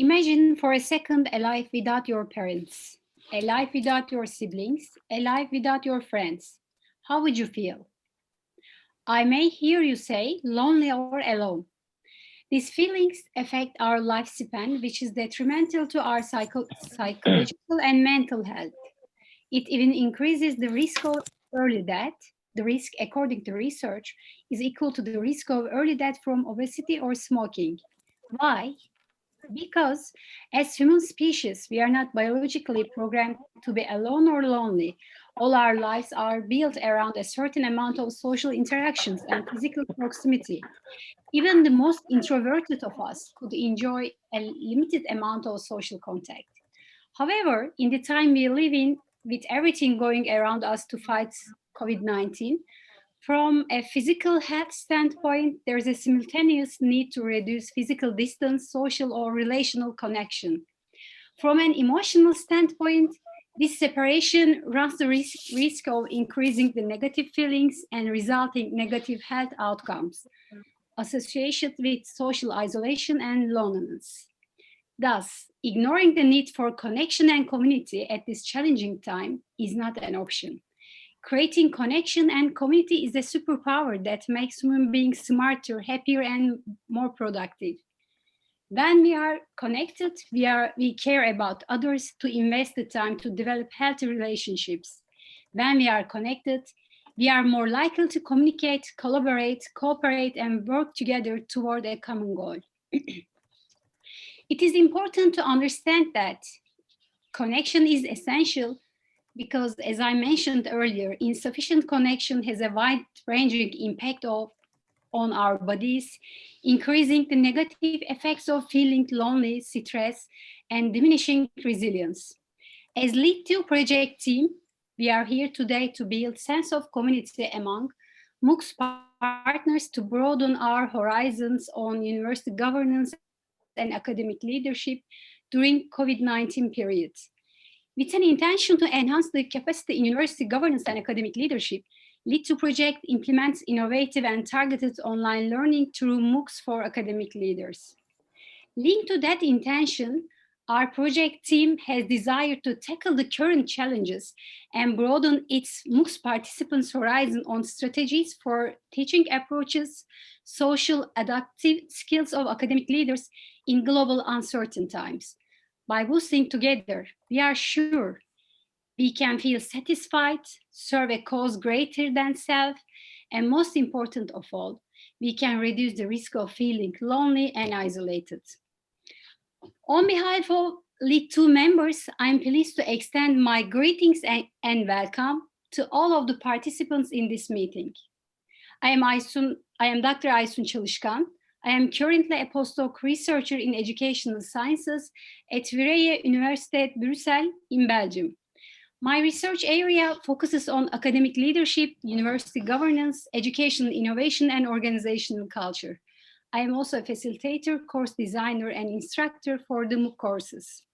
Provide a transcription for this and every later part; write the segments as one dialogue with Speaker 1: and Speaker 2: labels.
Speaker 1: Imagine for a second a life without your parents, a life without your siblings, a life without your friends. How would you feel? I may hear you say lonely or alone. These feelings affect our lifespan, which is detrimental to our psychological and mental health. It even increases the risk of early death. The risk, according to research, is equal to the risk of early death from obesity or smoking. Why? Because as human species, we are not biologically programmed to be alone or lonely. All our lives are built around a certain amount of social interactions and physical proximity. Even the most introverted of us could enjoy a limited amount of social contact. However, in the time we live in, with everything going around us to fight COVID-19, from a physical health standpoint, there is a simultaneous need to reduce physical distance, social or relational connection. From an emotional standpoint, this separation runs the risk of increasing the negative feelings and resulting negative health outcomes associated with social isolation and loneliness. Thus, ignoring the need for connection and community at this challenging time is not an option. Creating connection and community is a superpower that makes human beings smarter, happier, and more productive. When we are connected, we care about others to invest the time to develop healthy relationships. When we are connected, we are more likely to communicate, collaborate, cooperate, and work together toward a common goal. It is important to understand that connection is essential because, as I mentioned earlier, insufficient connection has a wide-ranging impact on our bodies, increasing the negative effects of feeling lonely, stress, and diminishing resilience. As LEAD2 project team, we are here today to build sense of community among MOOC's partners to broaden our horizons on university governance and academic leadership during COVID-19 periods. With an intention to enhance the capacity in university governance and academic leadership, LEAD2 project implements innovative and targeted online learning through MOOCs for academic leaders. Linked to that intention, our project team has desired to tackle the current challenges and broaden its MOOCs participants' horizon on strategies for teaching approaches, social adaptive skills of academic leaders in global uncertain times. By boosting together, we are sure we can feel satisfied, serve a cause greater than self, and most important of all, we can reduce the risk of feeling lonely and isolated. On behalf of LEAD2 members, I'm pleased to extend my greetings and welcome to all of the participants in this meeting. I am Dr. Aysun Çalışkan. I am currently a postdoc researcher in educational sciences at Vrije Universiteit Brussels in Belgium. My research area focuses on academic leadership, university governance, educational innovation, and organizational culture. I am also a facilitator, course designer, and instructor for the MOOC courses.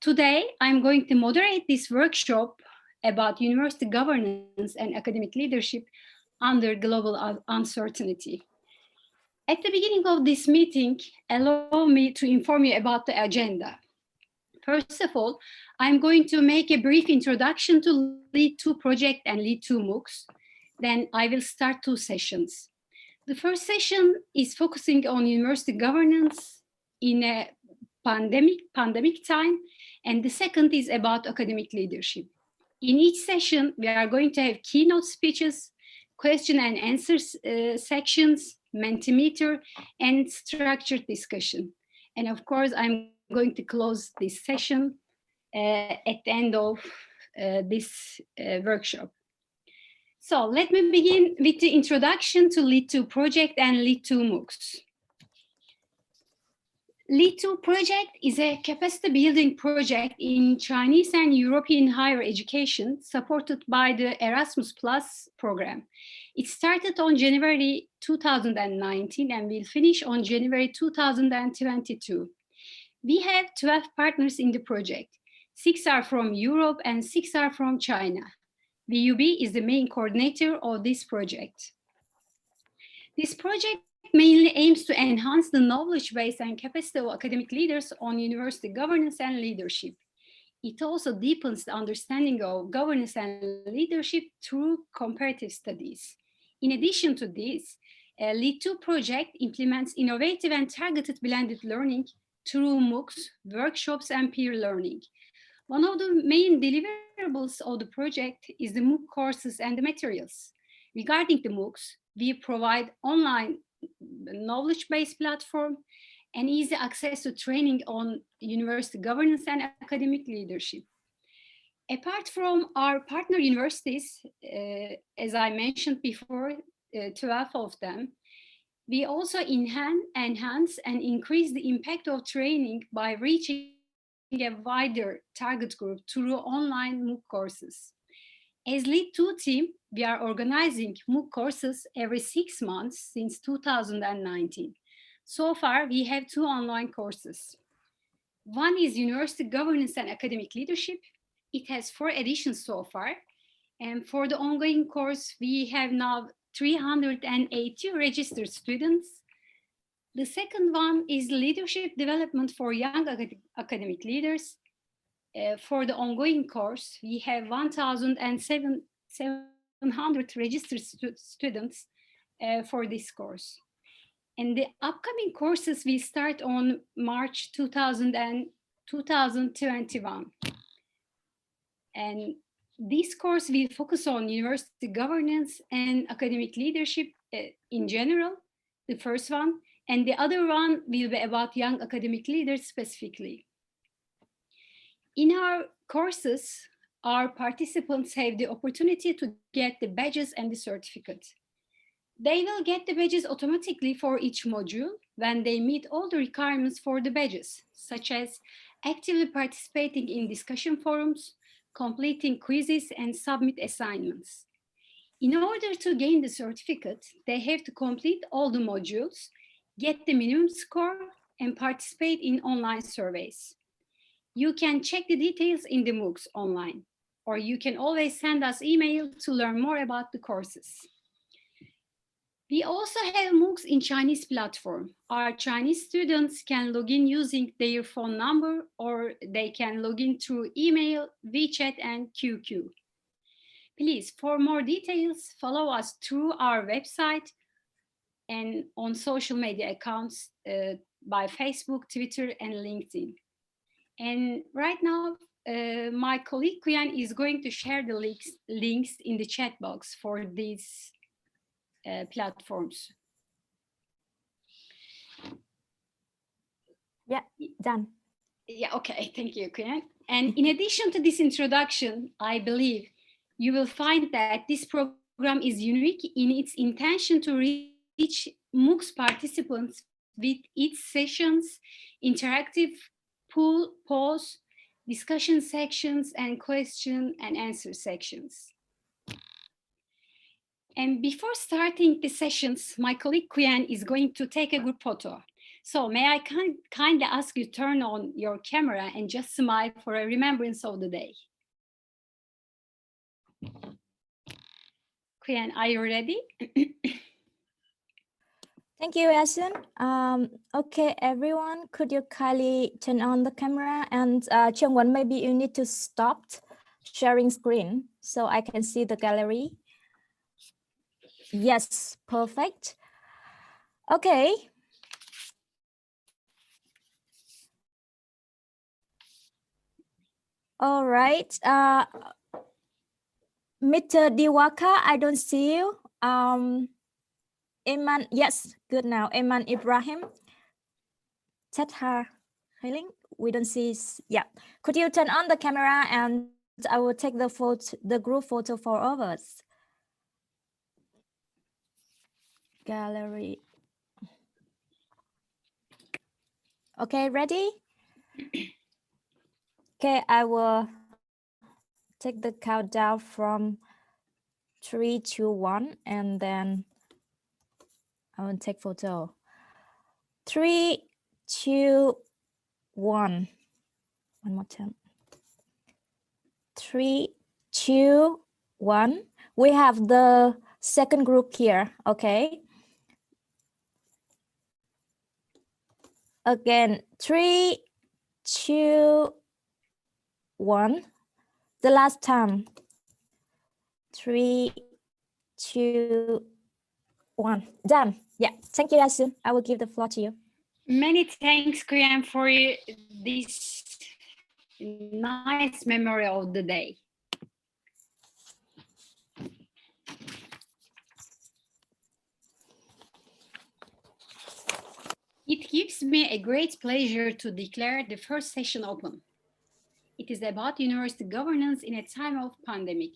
Speaker 1: Today, I'm going to moderate this workshop about university governance and academic leadership under global uncertainty. At the beginning of this meeting, allow me to inform you about the agenda. First of all, I'm going to make a brief introduction to LEAD2 project and LEAD2 MOOCs. Then I will start 2 sessions. The first session is focusing on university governance in a pandemic time, and the second is about academic leadership. In each session, we are going to have keynote speeches, question and answers sections, Mentimeter, and structured discussion. And of course, I'm going to close this session at the end of this workshop. So let me begin with the introduction to LEAD2 project and LEAD2 MOOCs. LEAD2 project is a capacity building project in Chinese and European higher education supported by the Erasmus Plus program. It started on January 2019 and will finish on January 2022. We have 12 partners in the project. 6 are from Europe and 6 are from China. VUB is the main coordinator of this project. This project mainly aims to enhance the knowledge base and capacity of academic leaders on university governance and leadership. It also deepens the understanding of governance and leadership through comparative studies. In addition to this, a LEAD2 project implements innovative and targeted blended learning through MOOCs, workshops, and peer learning. One of the main deliverables of the project is the MOOC courses and the materials. Regarding the MOOCs, we provide online knowledge-based platform and easy access to training on university governance and academic leadership. Apart from our partner universities, as I mentioned before, 12 of them, we also enhance and increase the impact of training by reaching a wider target group through online MOOC courses. As LEAD2 team, we are organizing MOOC courses every 6 months since 2019. So far, we have 2 online courses. One is University Governance and Academic Leadership. It has 4 editions so far. And for the ongoing course, we have now 380 registered students. The second one is Leadership Development for Young Academic Leaders. For the ongoing course, we have 1,700 registered students for this course. And the upcoming courses will start on March 2021. And this course will focus on university governance and academic leadership in general, the first one, and the other one will be about young academic leaders specifically. In our courses, our participants have the opportunity to get the badges and the certificate. They will get the badges automatically for each module when they meet all the requirements for the badges, such as actively participating in discussion forums, completing quizzes, and submit assignments. In order to gain the certificate, they have to complete all the modules, get the minimum score, and participate in online surveys. You can check the details in the MOOCs online, or you can always send us email to learn more about the courses. We also have MOOCs in Chinese platform. Our Chinese students can log in using their phone number, or they can log in through email, WeChat, and QQ. Please, for more details, follow us through our website and on social media accounts by Facebook, Twitter, and LinkedIn. And right now, my colleague Kuyan is going to share the links in the chat box for these platforms.
Speaker 2: Yeah, done.
Speaker 1: Yeah, okay, thank you, Kuyan. And in addition to this introduction, I believe you will find that this program is unique in its intention to reach MOOCs participants with its sessions, interactive polls, discussion sections, and question and answer sections. And before starting the sessions, my colleague Kuyan is going to take a group photo. So may I kindly ask you to turn on your camera and just smile for a remembrance of the day. Kuyan, are you ready?
Speaker 2: Thank you, Yasin. Okay, everyone, could you kindly turn on the camera? And Chungwon, maybe you need to stop sharing screen so I can see the gallery. Yes, perfect. Okay. All right. Mr. Diwaka, I don't see you. Iman, yes, good now. Iman Ibrahim. Tethar Hailing, we don't see. Yeah. Could you turn on the camera and I will take the photo, the group photo for all of us. Gallery. Okay, ready? Okay, I will take the countdown from 3, 2, 1, and then I will take photo. 3, 2, 1. One more time. 3, 2, 1. We have the second group here. Okay. Again, 3, 2, 1. The last time. 3, 2, 1. Done. Yeah. Thank you, Yasun. I will give the floor to you.
Speaker 1: Many thanks, Kriyan, for this nice memory of the day. It gives me a great pleasure to declare the first session open. It is about university governance in a time of pandemic.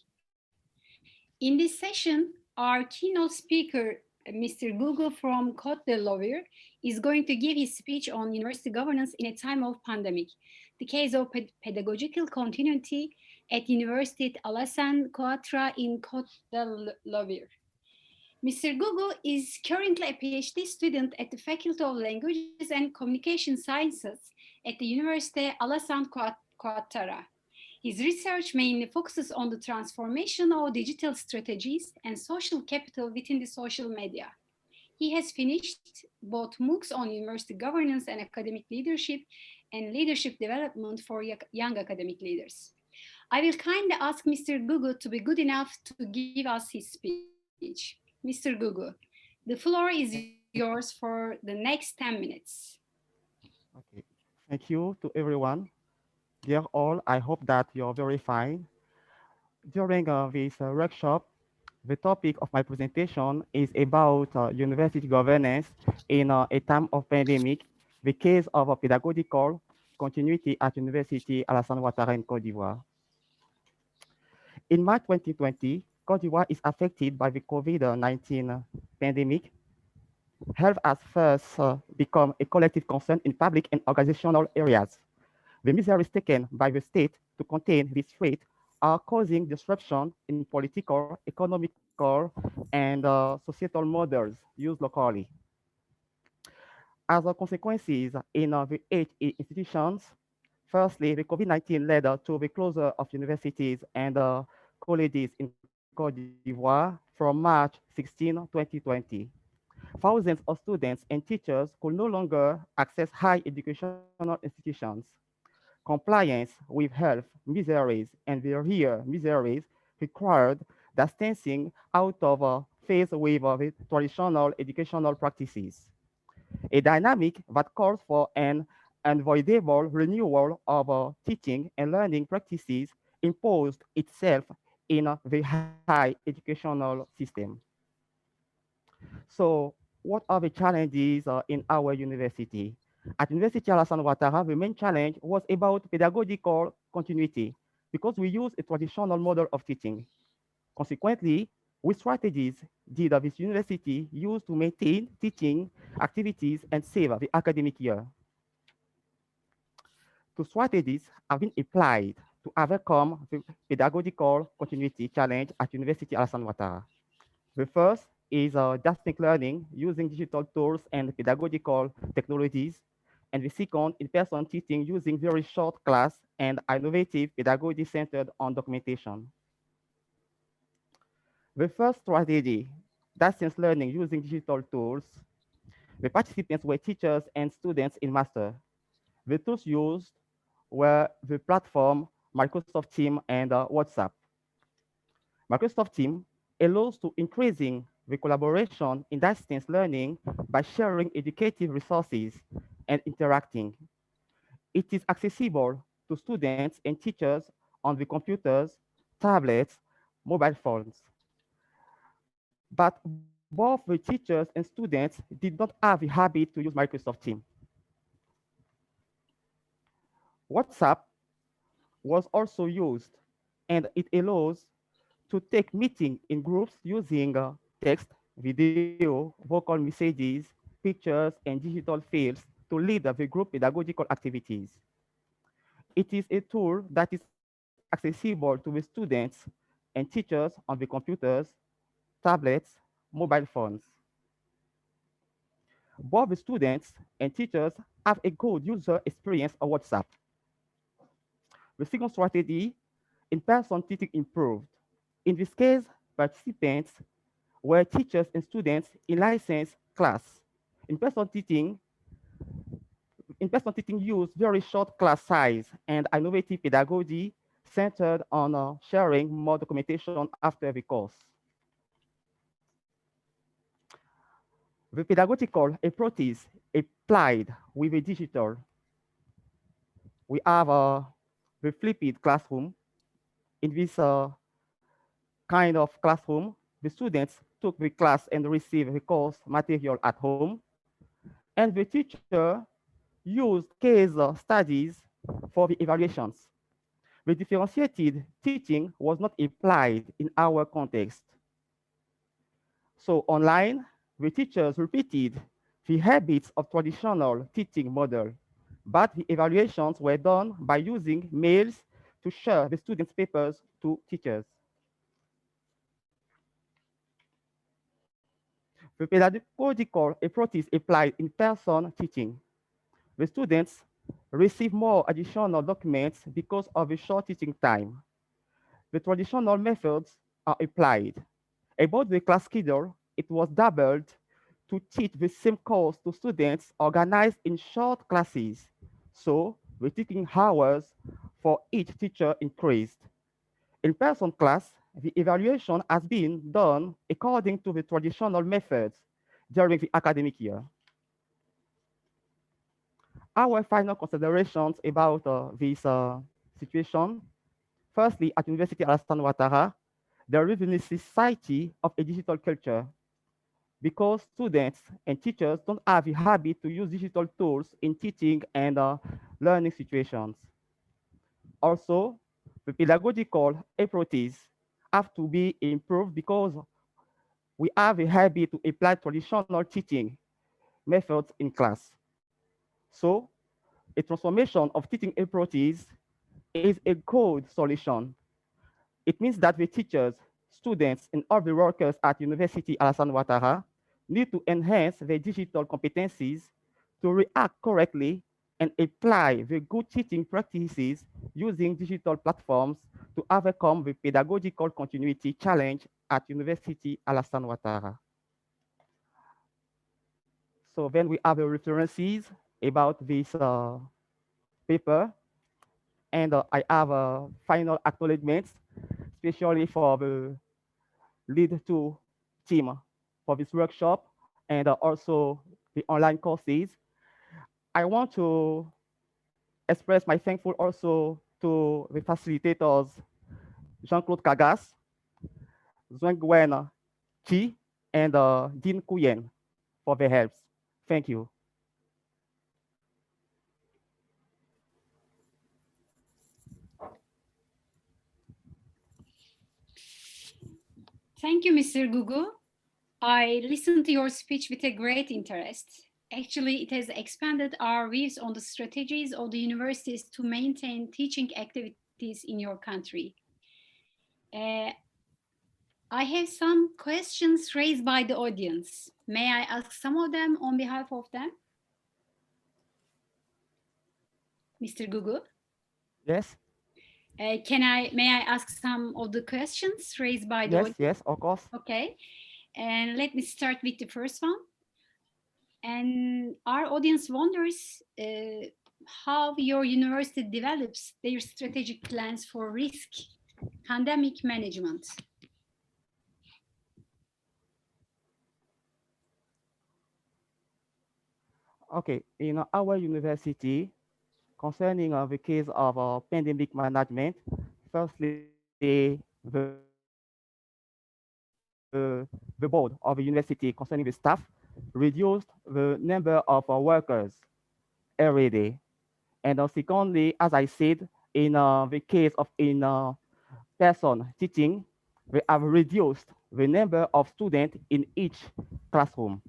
Speaker 1: In this session, our keynote speaker, Mr. Google from Côte d'Ivoire, is going to give his speech on university governance in a time of pandemic, the case of pedagogical continuity at University Alassane Ouattara in Côte d'Ivoire. Mr. Gugu is currently a PhD student at the Faculty of Languages and Communication Sciences at the University Alassane Ouattara. His research mainly focuses on the transformation of digital strategies and social capital within the social media. He has finished both MOOCs on university governance and academic leadership and leadership development for young academic leaders. I will kindly ask Mr. Gugu to be good enough to give us his speech. Mr. Gugu, the floor is yours for the next 10 minutes.
Speaker 3: Okay. Thank you to everyone. Dear all, I hope that you're very fine. During this workshop, the topic of my presentation is about university governance in a time of pandemic, the case of a pedagogical continuity at University Alassane Ouattara in Côte d'Ivoire. In March 2020, Côte d'Ivoire is affected by the COVID-19 pandemic. Health has first become a collective concern in public and organizational areas. The measures taken by the state to contain this threat are causing disruption in political, economical, and societal models used locally. As a consequences in the eight institutions, firstly, the COVID-19 led to the closure of universities and colleges in Côte d'Ivoire from March 16, 2020. Thousands of students and teachers could no longer access high educational institutions. Compliance with health miseries and career miseries required distancing out of phase with the traditional educational practices. A dynamic that calls for an unavoidable renewal of teaching and learning practices imposed itself in the high educational system. So what are the challenges in our university? At University Alassane Ouattara, the main challenge was about pedagogical continuity because we use a traditional model of teaching. Consequently, which strategies did this university use to maintain teaching activities and save the academic year? Two strategies have been applied to overcome the pedagogical continuity challenge at University Alassane Ouattara. The first is distance learning using digital tools and pedagogical technologies. And the second, in-person teaching using very short class and innovative pedagogy centered on documentation. The first strategy, distance learning using digital tools. The participants were teachers and students in master. The tools used were the platform Microsoft Teams and WhatsApp. Microsoft Teams allows to increasing the collaboration in distance learning by sharing educative resources and interacting. It is accessible to students and teachers on the computers, tablets, mobile phones. But both the teachers and students did not have the habit to use Microsoft Teams. WhatsApp was also used, and it allows to take meeting in groups using text, video, vocal messages, pictures, and digital fields to lead the group pedagogical activities. It is a tool that is accessible to the students and teachers on the computers, tablets, mobile phones. Both the students and teachers have a good user experience on WhatsApp. The second strategy, in-person teaching improved. In this case, participants were teachers and students in licensed class. In-person teaching in-person teaching use very short class size and innovative pedagogy centered on sharing more documentation after the course. The pedagogical approaches applied with the digital. We have the flipped classroom. In this kind of classroom, the students took the class and received the course material at home, and the teacher used case studies for the evaluations. The differentiated teaching was not applied in our context. So online, the teachers repeated the habits of traditional teaching model, but the evaluations were done by using mails to share the students' papers to teachers. The pedagogical approaches applied in person teaching. The students receive more additional documents because of the short teaching time. The traditional methods are applied. About the class schedule, it was doubled to teach the same course to students organized in short classes. So the teaching hours for each teacher increased. In person class, the evaluation has been done according to the traditional methods during the academic year. Our final considerations about this situation. Firstly, at University Alassane Ouattara, there is a necessity of a digital culture because students and teachers don't have the habit to use digital tools in teaching and learning situations. Also, the pedagogical approaches have to be improved because we have a habit to apply traditional teaching methods in class. So, a transformation of teaching approaches is a good solution. It means that the teachers, students, and other workers at University Alassane Ouattara need to enhance their digital competencies to react correctly and apply the good teaching practices using digital platforms to overcome the pedagogical continuity challenge at University Alassane Ouattara. So then we have the references about this paper, and I have final acknowledgements, especially for the LEAD2 team for this workshop and also the online courses. I want to express my thankful also to the facilitators, Jean-Claude Cagas, Zhengwen Chi, and Dean Kuyen for their helps. Thank you.
Speaker 1: Thank you, Mr. Gugu. I listened to your speech with a great interest. Actually, it has expanded our views on the strategies of the universities to maintain teaching activities in your country. I have some questions raised by the audience. May I ask some of them on behalf of them? Mr. Gugu?
Speaker 3: Yes?
Speaker 1: May I ask some of the questions raised by the audience?
Speaker 3: Yes, of course.
Speaker 1: Okay, and let me start with the first one. And our audience wonders how your university develops their strategic plans for risk pandemic management.
Speaker 3: Okay, in our university, concerning the case of pandemic management, firstly, the board of the university concerning the staff reduced the number of workers every day. And secondly, as I said, in the case of in-person teaching, we have reduced the number of students in each classroom.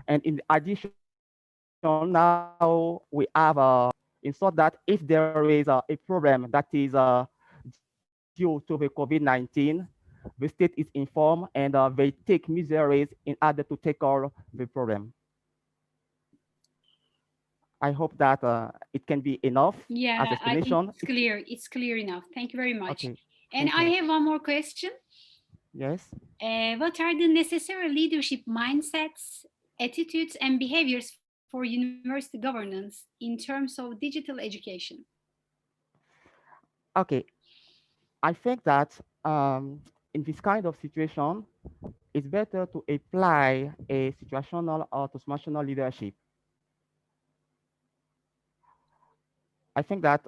Speaker 3: And in addition, now we have in so that if there is a problem that is due to the COVID-19, the state is informed and they take measures in order to tackle the problem. I hope that it can be enough
Speaker 1: Yeah,
Speaker 3: as explanation.
Speaker 1: I think it's clear. It's clear enough. Thank you very much.
Speaker 3: Okay.
Speaker 1: And I have one more question.
Speaker 3: Yes.
Speaker 1: What are the necessary leadership mindsets, attitudes, and behaviors for university governance in terms of digital education?
Speaker 3: Okay, I think that in this kind of situation, it's better to apply a situational or transformational leadership. I think that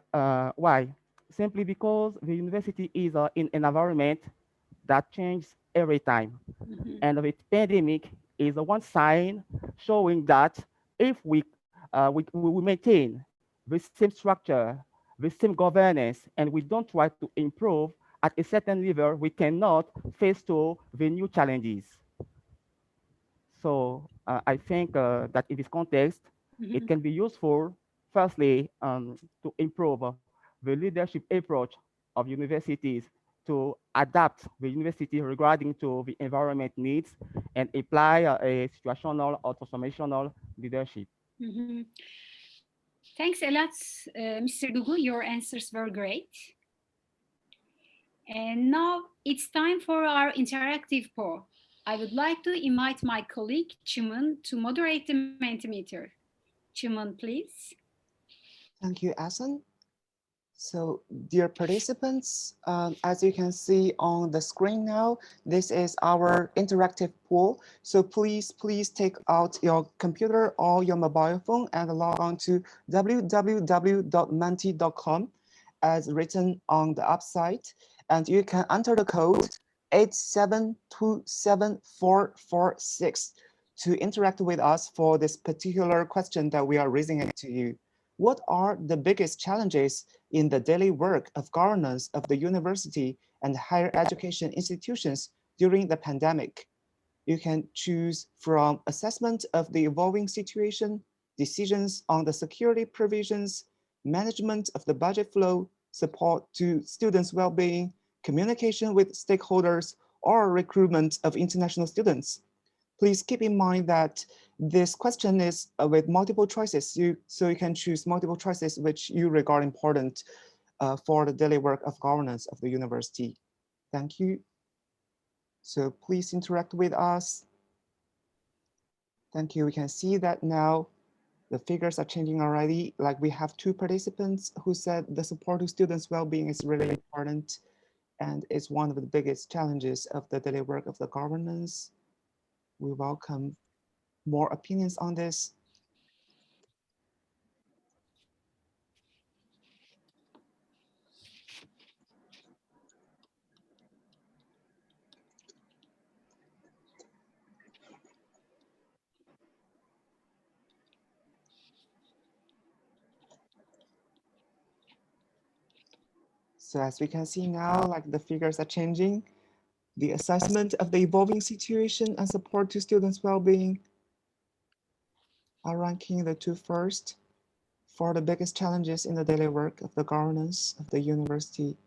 Speaker 3: why? Simply because the university is in an environment that changes every time.
Speaker 1: Mhm.
Speaker 3: And the pandemic is one sign showing that if we maintain the same structure, the same governance, and we don't try to improve at a certain level, we cannot face to the new challenges. So I think that in this context, it
Speaker 1: Mhm.
Speaker 3: can be useful, firstly, to improve the leadership approach of universities to adapt the university regarding to the environment needs and apply a situational or transformational leadership.
Speaker 1: Mhm. Thanks a lot, Mr. Dugu. Your answers were great. And now it's time for our interactive poll. I would like to invite my colleague Chimun to moderate the Mentimeter. Chimun, please.
Speaker 4: Thank you, Asan. So, dear participants, as you can see on the screen now, this is our interactive pool. So please take out your computer or your mobile phone and log on to www.menti.com as written on the upside. And you can enter the code 8727446 to interact with us for this particular question that we are raising it to you. What are the biggest challenges in the daily work of governance of the university and higher education institutions during the pandemic? You can choose from assessment of the evolving situation, decisions on the security provisions, management of the budget flow, support to students' well-being, communication with stakeholders, or recruitment of international students. Please keep in mind that this question is with multiple choices, so you can choose multiple choices which you regard important for the daily work of governance of the university. Thank you. So please interact with us. Thank you. We can see that now the figures are changing already. Like we have two participants who said the support to students' well-being is really important and it's one of the biggest challenges of the daily work of the governance. We welcome more opinions on this. So as we can see now, like the figures are changing, the assessment of the evolving situation and support to students' well-being are ranking the two first for the biggest challenges in the daily work of the governance of the university.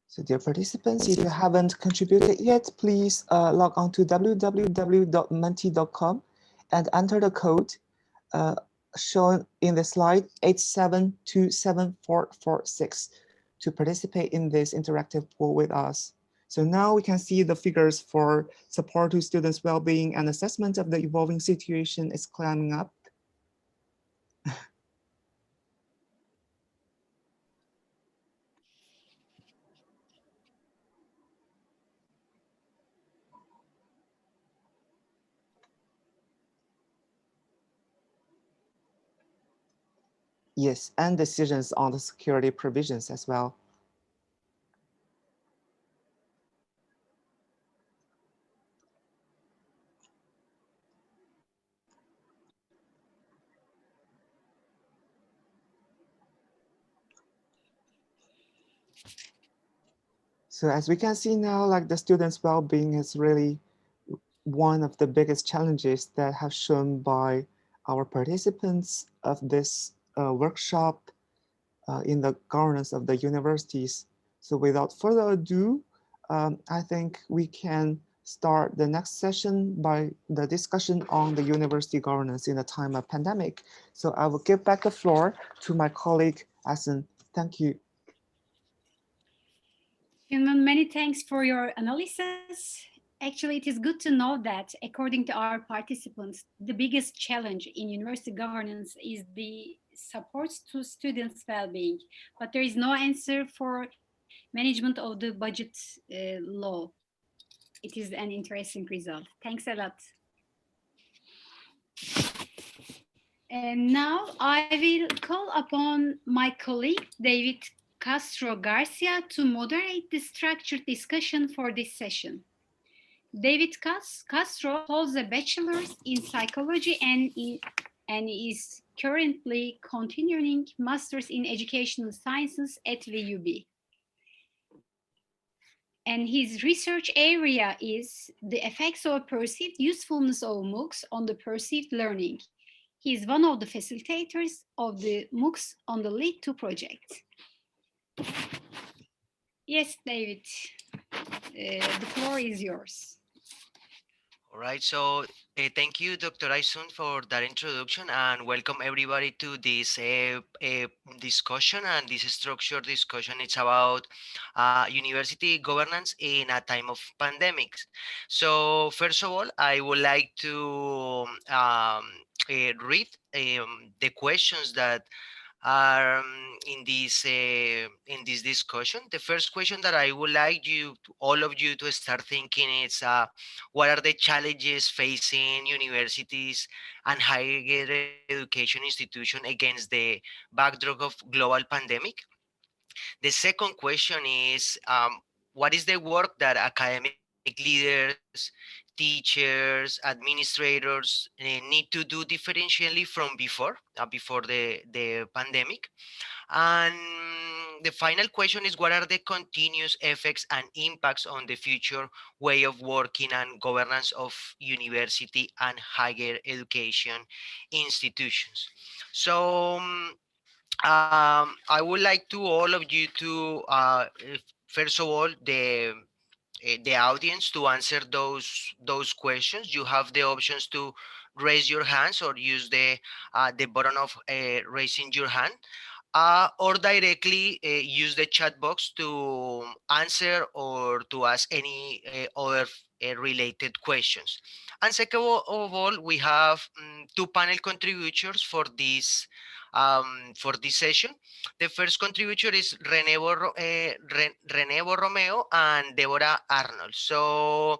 Speaker 4: So dear participants, if you haven't contributed yet, please log on to www.menti.com and enter the code shown in the slide 8727446 to participate in this interactive pool with us. So now we can see the figures for support to students' well-being and assessment of the evolving situation is climbing up. Yes, and decisions on the security provisions as well. So as we can see now, like the students' well-being is really one of the biggest challenges that have shown by our participants of this workshop in the governance of the universities. So without further ado, I think we can start the next session by the discussion on the university governance in a time of pandemic. So I will give back the floor to my colleague, Asen. Thank you.
Speaker 1: Hyunmin, many thanks for your analysis. Actually, it is good to know that according to our participants, the biggest challenge in university governance is the support to students' well-being, but there is no answer for management of the budget law. It is an interesting result. Thanks a lot. And now I will call upon my colleague, David Castro Garcia, to moderate the structured discussion for this session. David Castro holds a bachelor's in psychology and is currently continuing master's in educational sciences at VUB. And his research area is the effects of perceived usefulness of MOOCs on the perceived learning. He is one of the facilitators of the MOOCs on the LEAD2 project. Yes, David, the floor is yours.
Speaker 5: All right, so thank you, Dr. Aisun, for that introduction, and welcome everybody to this discussion. And this structured discussion, it's about university governance in a time of pandemics. So first of all, I would like to read the questions that are in this discussion. The first question that I would like all of you to start thinking is what are the challenges facing universities and higher education institutions against the backdrop of global pandemic? The second question is what is the work that academic leaders, teachers, administrators need to do differentially from before the pandemic? And the final question is what are the continuous effects and impacts on the future way of working and governance of university and higher education institutions? So I would like to all of you to first of all the audience to answer those questions. You have the options to raise your hands or use the button of raising your hand, or directly use the chat box to answer or to ask any other related questions. And second of all, we have two panel contributors for this session. The first contributor is Rene Borromeo and Deborah Arnold. So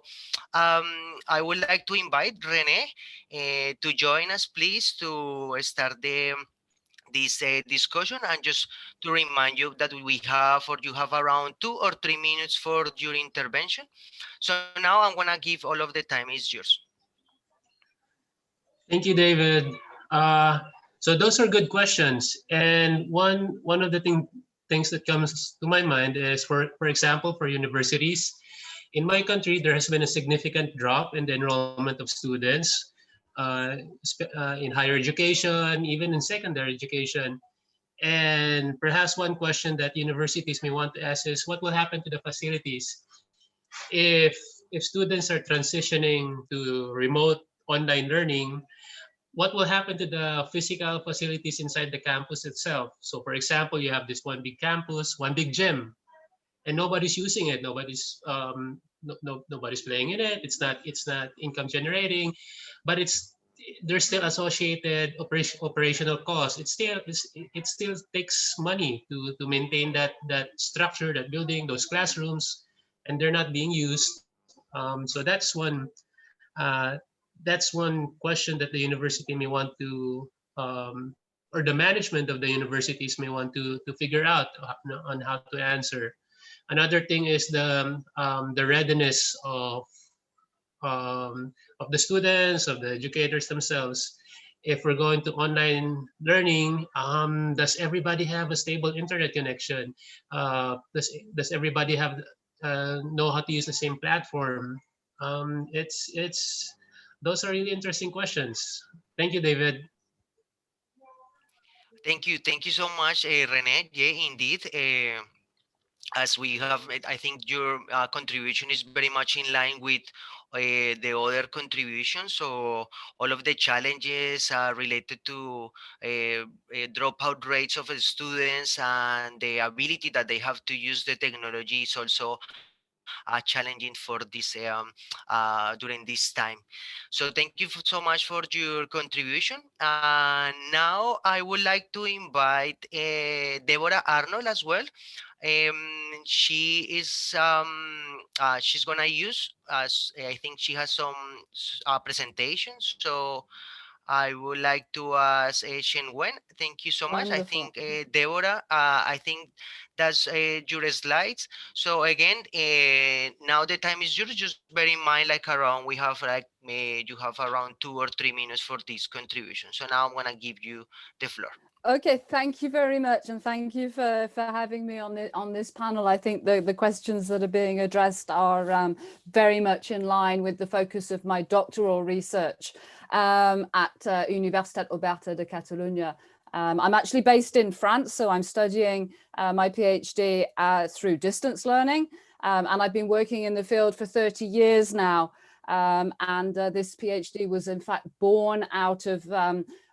Speaker 5: I would like to invite Rene to join us, please, to start this discussion, and just to remind you that you have around 2 or 3 minutes for your intervention. So now I'm gonna give all of the time is yours.
Speaker 6: Thank you, David. So those are good questions, and one of the things that comes to my mind is, for example, for universities in my country, there has been a significant drop in the enrollment of students in higher education, even in secondary education. And perhaps one question that universities may want to ask is, what will happen to the facilities if students are transitioning to remote online learning? What will happen to the physical facilities inside the campus itself? So for example, you have this one big campus, one big gym, and nobody's using it. Nobody's nobody's playing in it. It's not income generating, but there's still associated operational costs. It still takes money to maintain that structure, that building, those classrooms, and they're not being used. So that's one question that the university may want to, or the management of the universities may want to figure out on how to answer. Another thing is the readiness of the students, of the educators themselves. If we're going to online learning, does everybody have a stable internet connection? Does everybody have know how to use the same platform? Those are really interesting questions. Thank you, David.
Speaker 5: Thank you so much, Rene. Yeah, indeed. As we have, I think your contribution is very much in line with the other contributions. So all of the challenges related to dropout rates of students and the ability that they have to use the technology is also challenging for this during this time. So thank you so much for your contribution. And now I would like to invite Deborah Arnold as well. She is she's gonna use I think she has some presentations. So I would like to ask Shen Wen. Thank you so much. I
Speaker 7: Wonderful.
Speaker 5: think Deborah, I think that's your slides. So again, now the time is yours. Just bear in mind, like around we have like you have around 2 or 3 minutes for this contribution. So now I'm gonna give you the floor.
Speaker 7: Okay, thank you very much, and thank you for having me on this panel. I think the questions that are being addressed are very much in line with the focus of my doctoral research at Universitat Oberta de Catalunya. I'm actually based in France, so I'm studying my PhD through distance learning, and I've been working in the field for 30 years now. This PhD was in fact born out of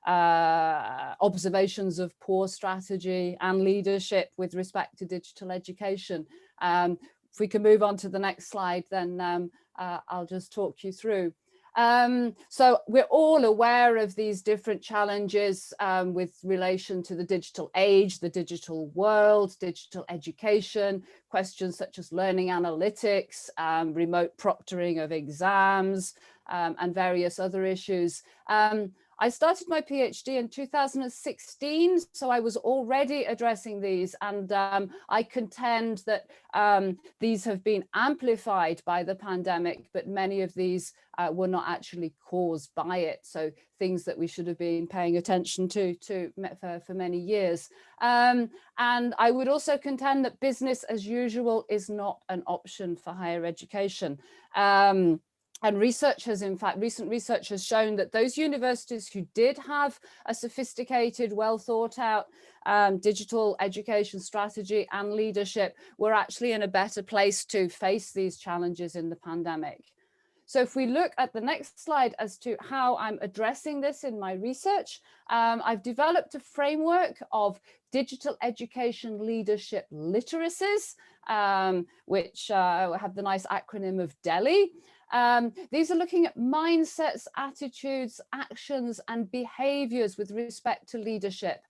Speaker 7: observations of poor strategy and leadership with respect to digital education. If we can move on to the next slide, then I'll just talk you through. So we're all aware of these different challenges with relation to the digital age, the digital world, digital education, questions such as learning analytics, remote proctoring of exams, and various other issues. I started my PhD in 2016, so I was already addressing these, and I contend that these have been amplified by the pandemic, but many of these were not actually caused by it. So things that we should have been paying attention to for many years. And I would also contend that business as usual is not an option for higher education. And research has, in fact, recent research has shown that those universities who did have a sophisticated, well thought out digital education strategy and leadership were actually in a better place to face these challenges in the pandemic. So if we look at the next slide as to how I'm addressing this in my research, I've developed a framework of digital education leadership literacies, which have the nice acronym of DELI. These are looking at mindsets, attitudes, actions, and behaviors with respect to leadership.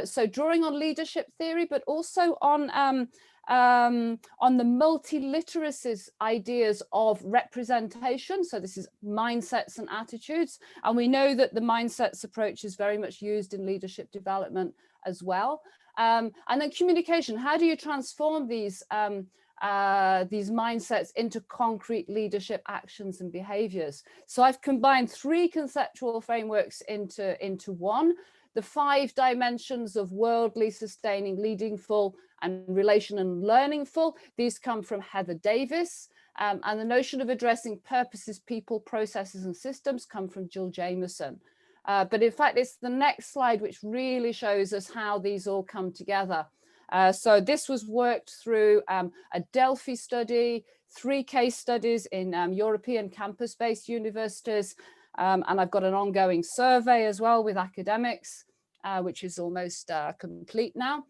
Speaker 7: So drawing on leadership theory, but also on the multi-literacies ideas of representation. So this is mindsets and attitudes. And we know that the mindsets approach is very much used in leadership development as well. And then communication, how do you transform these mindsets into concrete leadership actions and behaviors? So I've combined 3 conceptual frameworks into one. The 5 dimensions of worldly, sustaining, leadingful, and relation and learningful. These come from Heather Davis. And the notion of addressing purposes, people, processes, and systems come from Jill Jameson. But in fact, it's the next slide which really shows us how these all come together. So this was worked through a Delphi study, 3 case studies in European campus-based universities, and I've got an ongoing survey as well with academics, which is almost complete now.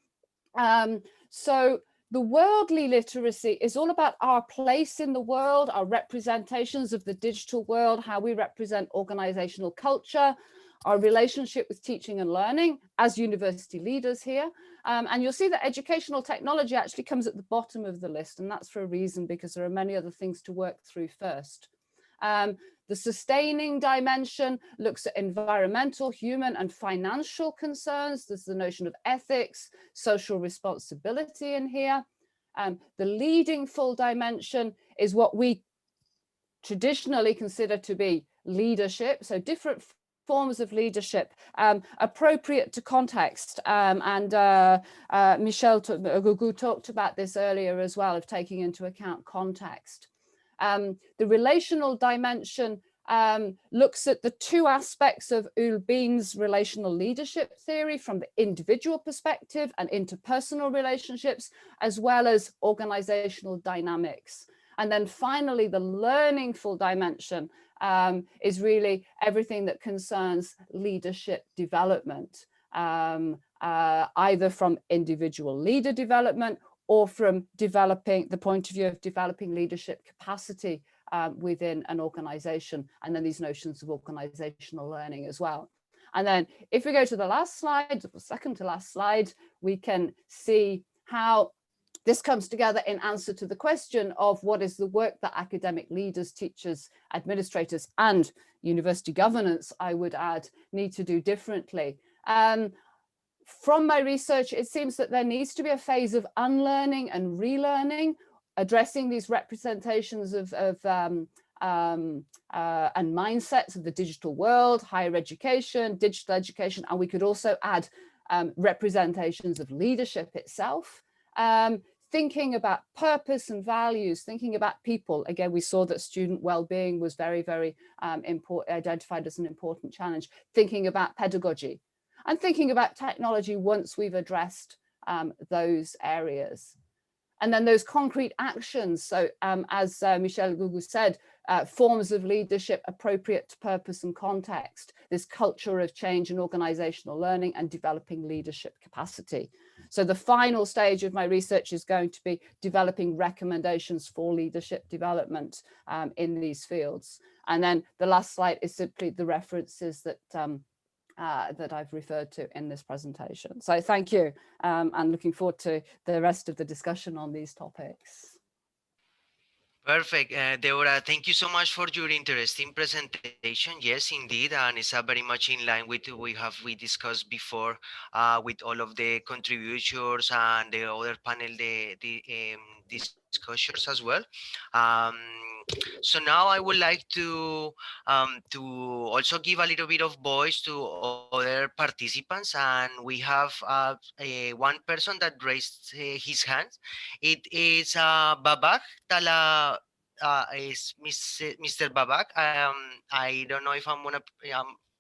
Speaker 7: So the worldly literacy is all about our place in the world, our representations of the digital world, how we represent organizational culture, our relationship with teaching and learning as university leaders here. And you'll see that educational technology actually comes at the bottom of the list, and that's for a reason, because there are many other things to work through first. The sustaining dimension looks at environmental, human, and financial concerns. There's the notion of ethics, social responsibility in here. The leading full dimension is what we traditionally consider to be leadership. So different forms of leadership appropriate to context. Michel Gugu talked about this earlier as well, of taking into account context. The relational dimension looks at the two aspects of Ulbin's relational leadership theory, from the individual perspective and interpersonal relationships, as well as organizational dynamics. And then finally, the learningful dimension is really everything that concerns leadership development, either from individual leader development or from developing the point of view of developing leadership capacity within an organization, and then these notions of organizational learning as well. And then if we go to the last slide, the second to last slide, we can see how this comes together in answer to the question of what is the work that academic leaders, teachers, administrators, and university governance, I would add, need to do differently. From my research, it seems that there needs to be a phase of unlearning and relearning, addressing these representations of and mindsets of the digital world, higher education, digital education, and we could also add representations of leadership itself. Thinking about purpose and values, thinking about people. Again, we saw that student well-being was very, very important, identified as an important challenge. Thinking about pedagogy and thinking about technology once we've addressed those areas. And then those concrete actions. So as Michel Gugu said, forms of leadership appropriate to purpose and context, this culture of change and organizational learning and developing leadership capacity. So the final stage of my research is going to be developing recommendations for leadership development in these fields. And then the last slide is simply the references that that I've referred to in this presentation. So thank you, and looking forward to the rest of the discussion on these topics.
Speaker 5: Perfect. Deborah, thank you so much for your interesting presentation. Yes, indeed, and it's very much in line with what we discussed before with all of the contributors and the other panel, the discussions as well. So now I would like to also give a little bit of voice to other participants, and we have one person that raised his hand. It is Babak Tala. Is Mr. Babak. I don't know if I'm gonna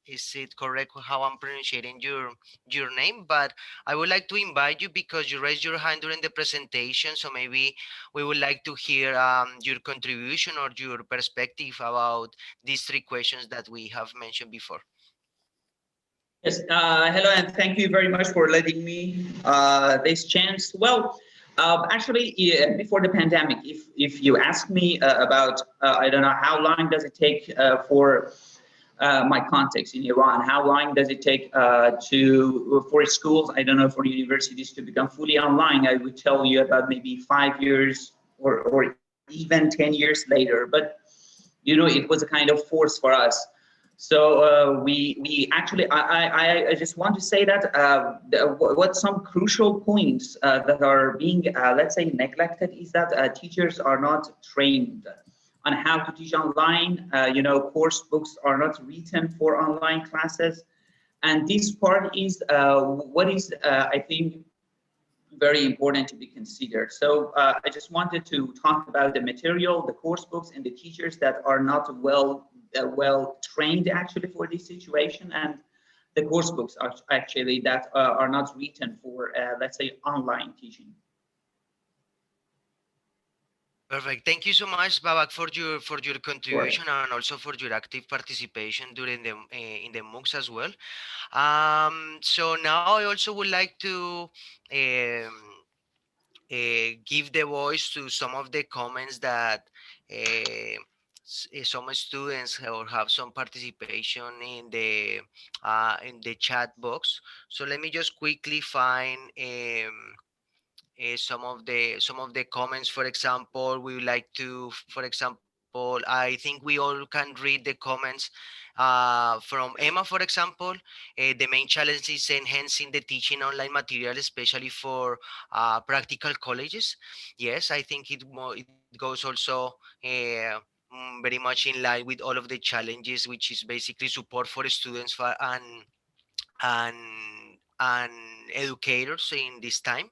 Speaker 5: is it correct how I'm pronouncing your name, but I would like to invite you because you raised your hand during the presentation, so maybe we would like to hear your contribution or your perspective about these three questions that we have mentioned before.
Speaker 8: Yes, hello, and thank you very much for letting me this chance. Well, actually, before the pandemic, if you ask me about, I don't know, how long does it take for my context in Iran, how long does it take for schools, I don't know, for universities to become fully online, I would tell you about maybe 5 years or even 10 years later. But, you know, it was a kind of force for us. So we actually, I just want to say that what some crucial points that are being, let's say, neglected is that teachers are not trained on how to teach online. You know, course books are not written for online classes. And this part is what is, I think, very important to be considered. So I just wanted to talk about the material, the course books, and the teachers that are not well trained actually for this situation, and the course books are actually that are not written for let's say online teaching.
Speaker 5: Perfect. Thank you so much, Babak, for your contribution.
Speaker 8: Sure.
Speaker 5: And also for your active participation during the in the MOOCs as well. So now I also would like to give the voice to some of the comments that some students or have some participation in the chat box. So let me just quickly find some of the comments. For example, we would like to, for example, I think we all can read the comments from Emma, for example. The main challenge is enhancing the teaching online material, especially for practical colleges. Yes, I think it goes also very much in line with all of the challenges, which is basically support for students and and educators in this time.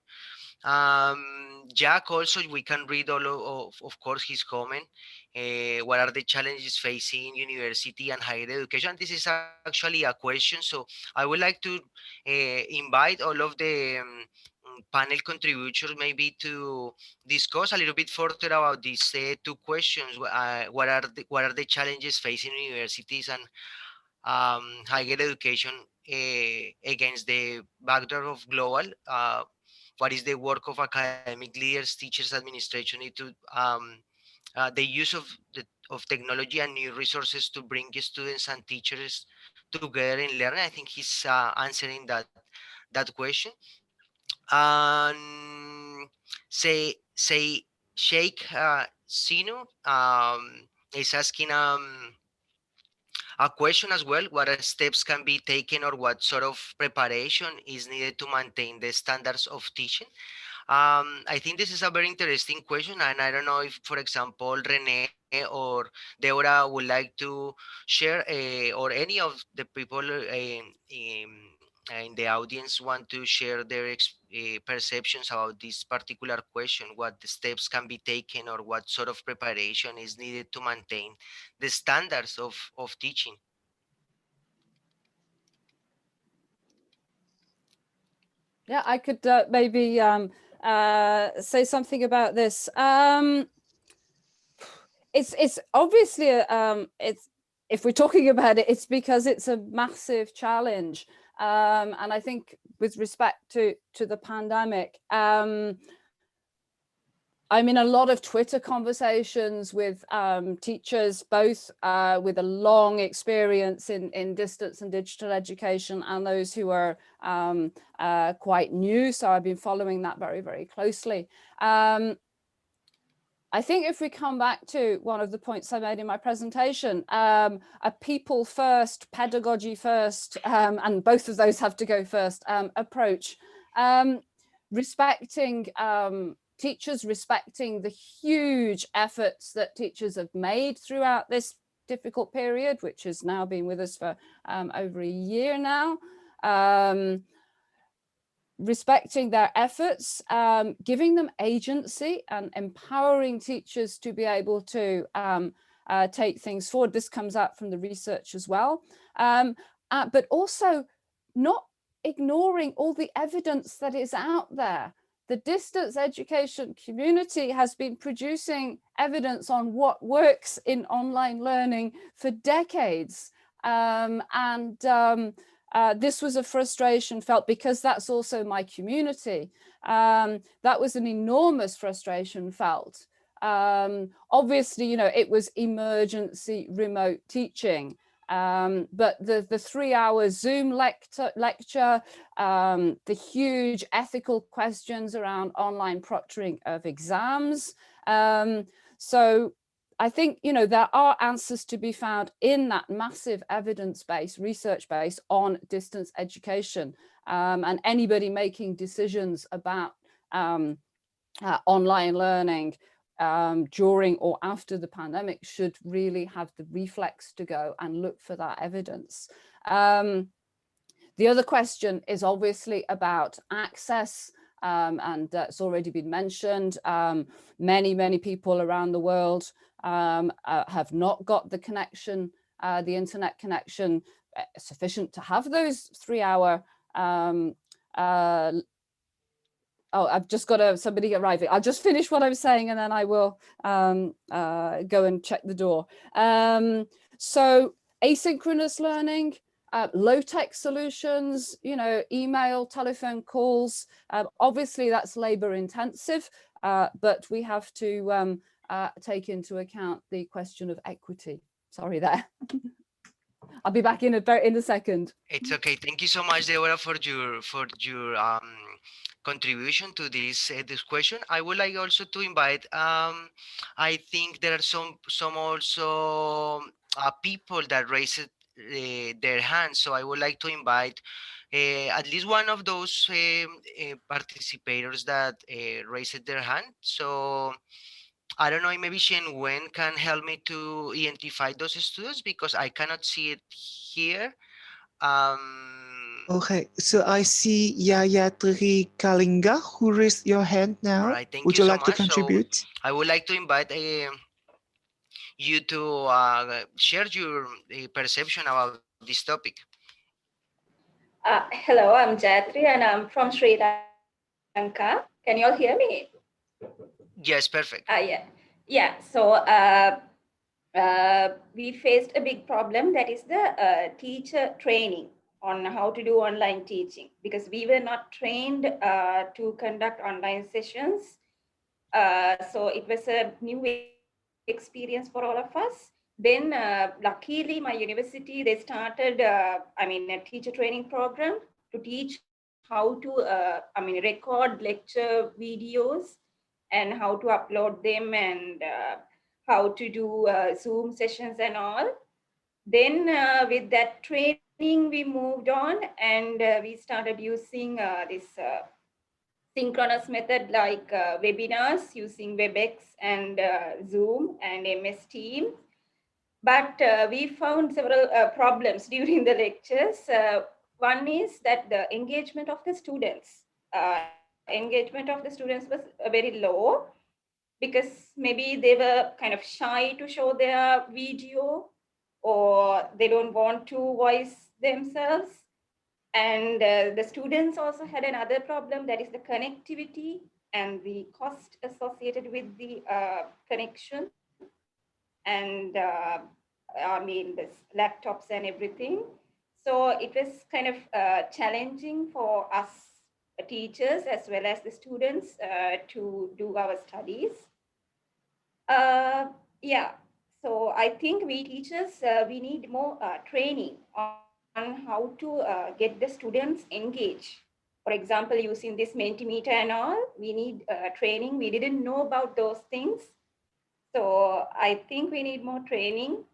Speaker 5: Jack, also we can read all of course his comment. What are the challenges facing university and higher education? This is actually a question, so I would like to invite all of the panel contributors maybe to discuss a little bit further about these two questions. What are the challenges facing universities and higher education against the backdrop of global? What is the work of academic leaders, teachers, administration need to the use of technology and new resources to bring students and teachers together in learning? I think he's answering that question. And say Sheikh Sinu is asking a question as well: what steps can be taken or what sort of preparation is needed to maintain the standards of teaching? I think this is a very interesting question, and I don't know if, for example, Rene or Deborah would like to share, or any of the people in the audience want to share their perceptions about this particular question, what the steps can be taken or what sort of preparation is needed to maintain the standards of teaching.
Speaker 7: Yeah, I could maybe say something about this. It's obviously it's, if we're talking about it, it's because it's a massive challenge, and I think with respect to the pandemic, I'm in a lot of Twitter conversations with teachers, both with a long experience in distance and digital education, and those who are quite new. So I've been following that very, very closely. I think if we come back to one of the points I made in my presentation, a people first, pedagogy first, and both of those have to go first, approach, respecting teachers, respecting the huge efforts that teachers have made throughout this difficult period, which has now been with us for over a year now. Respecting their efforts, giving them agency and empowering teachers to be able to take things forward. This comes out from the research as well, but also not ignoring all the evidence that is out there. The distance education community has been producing evidence on what works in online learning for decades. This was a frustration felt because that's also my community. That was an enormous frustration felt. Obviously, you know, it was emergency remote teaching. But the 3-hour Zoom lecture, the huge ethical questions around online proctoring of exams. So I think, you know, there are answers to be found in that massive evidence-based, research base on distance education, and anybody making decisions about online learning during or after the pandemic should really have the reflex to go and look for that evidence. The other question is obviously about access, and it's already been mentioned. Many people around the world have not got the connection, the internet connection sufficient to have those 3-hour oh, I've just got somebody arriving. I'll just finish what I was saying and then I will go and check the door. So asynchronous learning, low-tech solutions, you know, email, telephone calls. Obviously, that's labor intensive, but we have to take into account the question of equity. Sorry there. I'll be back in a second.
Speaker 5: It's okay. Thank you so much, Deborah, for your contribution to this question. I would like also to invite. I think there are some also people that raised their hands. So I would like to invite at least one of those participators that raised their hand. So I don't know, maybe Shen Wen can help me to identify those students because I cannot see it here.
Speaker 4: Okay, so I see Yayatri Kalinga who raised your hand
Speaker 5: All
Speaker 4: now.
Speaker 5: right, thank
Speaker 4: Would
Speaker 5: you
Speaker 4: you
Speaker 5: so
Speaker 4: like to
Speaker 5: much. So
Speaker 4: contribute?
Speaker 5: I would like to invite you to share your perception about this topic.
Speaker 9: Hello, I'm Jayatri and I'm from Sri Lanka. Can you all hear me?
Speaker 5: Yes, perfect.
Speaker 9: Yeah. So we faced a big problem, that is the teacher training on how to do online teaching, because we were not trained to conduct online sessions. So it was a new experience for all of us. Then luckily my university, they started a teacher training program to teach how to record lecture videos and how to upload them, and how to do Zoom sessions and all. Then with that training, we moved on, and we started using this synchronous method like webinars using WebEx and Zoom and MS Teams. But we found several problems during the lectures. One is that the engagement of the students. Engagement of the students was very low, because maybe they were kind of shy to show their video, or they don't want to voice themselves. And the students also had another problem, that is the connectivity and the cost associated with the connection, and the laptops and everything. So it was kind of challenging for us teachers as well as the students to do our studies. Yeah, so I think we teachers, we need more training on how to get the students engaged. For example, using this Mentimeter and all, we need training. We didn't know about those things. So I think we need more training.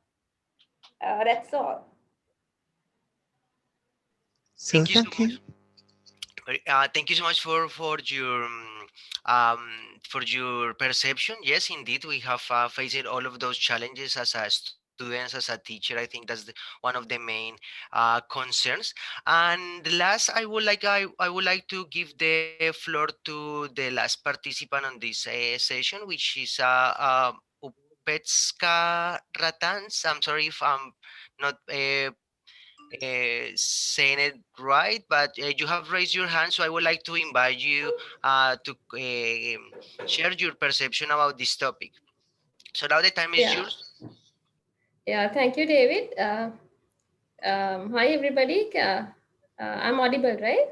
Speaker 9: That's all.
Speaker 4: So
Speaker 5: Thank you so
Speaker 4: thank you.
Speaker 5: much. Thank you so much for your perception. Yes, indeed, we have faced all of those challenges as a students, as a teacher. I think that's one of the main concerns. And last, I would like to give the floor to the last participant on this session, which is Upetska Ratans. I'm sorry if I'm not saying it right, but you have raised your hand, so I would like to invite you to share your perception about this topic. So now the time is
Speaker 10: Yeah,
Speaker 5: yours.
Speaker 10: yeah, thank you, David. Hi, everybody. I'm audible, right?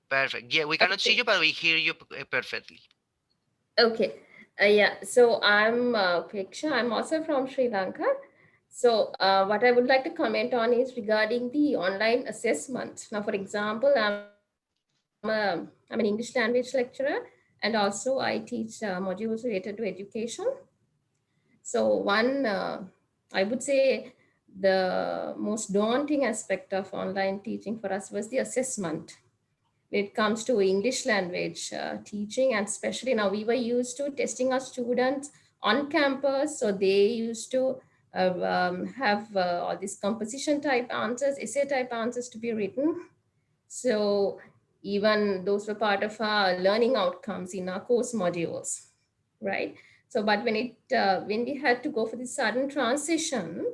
Speaker 5: Perfect. Yeah, we cannot see
Speaker 10: Okay.
Speaker 5: you, but we hear you perfectly.
Speaker 10: Okay. Yeah, so I'm Preksha. I'm also from Sri Lanka. So what I would like to comment on is regarding the online assessment. Now, for example, I'm an English language lecturer, and also I teach modules related to education. So one, I would say the most daunting aspect of online teaching for us was the assessment when it comes to English language teaching, and especially now we were used to testing our students on campus. So they used to have all these composition type answers, essay type answers to be written. So even those were part of our learning outcomes in our course modules, right? So, but when we had to go for the sudden transition,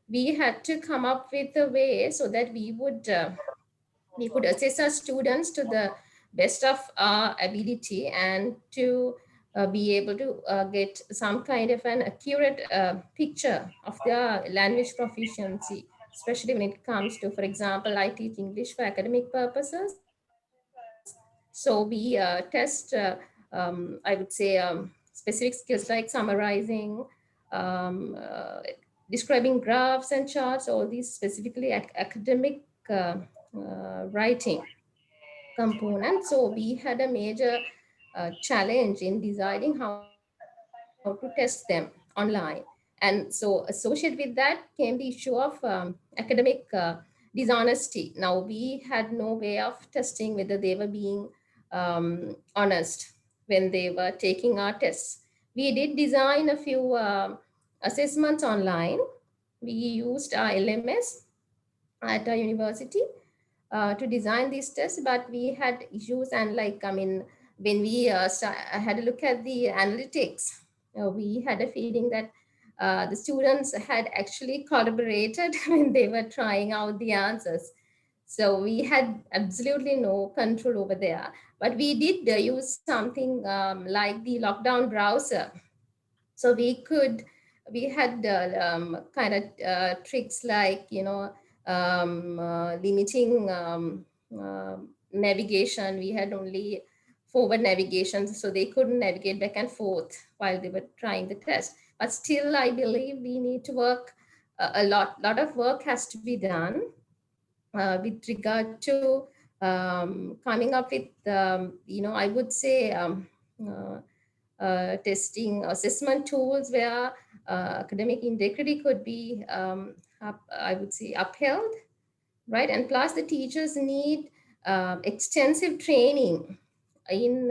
Speaker 10: we had to come up with a way so that we could assess our students to the best of our ability, and to be able to get some kind of an accurate picture of their language proficiency, especially when it comes to, for example, I teach English for academic purposes. So we test, I would say, specific skills like summarizing, um, uh, describing graphs and charts, all these specifically academic writing component. So we had a major challenge in deciding how to test them online. And so associated with that came the issue of academic dishonesty. Now we had no way of testing whether they were being honest when they were taking our tests. We did design a few assessments online. We used our LMS at our university to design these tests, but we had issues, and when we had a look at the analytics, we had a feeling that the students had actually collaborated when they were trying out the answers. So we had absolutely no control over there. But we did use something like the lockdown browser. So we had kind of tricks like, limiting navigation. We had only forward navigation, so they couldn't navigate back and forth while they were trying the test. But still, I believe we need to work a lot of work has to be done with regard to coming up with, I would say, testing assessment tools where academic integrity could be, I would say, upheld, right? And plus the teachers need extensive training in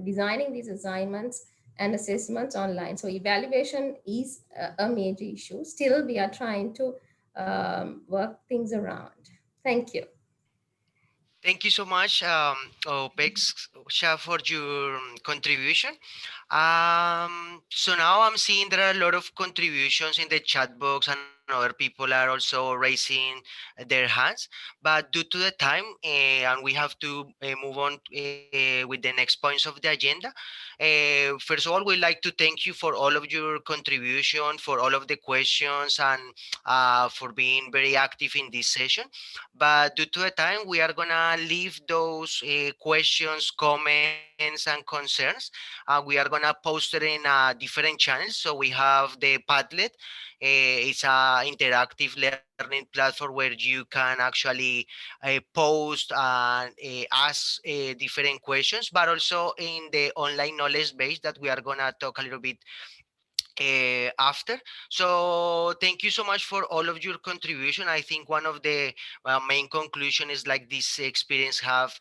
Speaker 10: designing these assignments and assessments online. So evaluation is a major issue. Still, we are trying to work things around. Thank you.
Speaker 5: Thank you so much, Peksha, for your contribution. So now I'm seeing there are a lot of contributions in the chat box, and other people are also raising their hands. But due to the time, and we have to move on with the next points of the agenda. First of all, we'd like to thank you for all of your contribution, for all of the questions, and for being very active in this session. But due to the time, we are gonna leave those questions, comments, and concerns. We are gonna post it in different channels. So we have the Padlet. It's an interactive learning platform where you can actually post and ask different questions, but also in the online knowledge base that we are gonna talk a little bit after. So thank you so much for all of your contribution. I think one of the main conclusion is like this experience have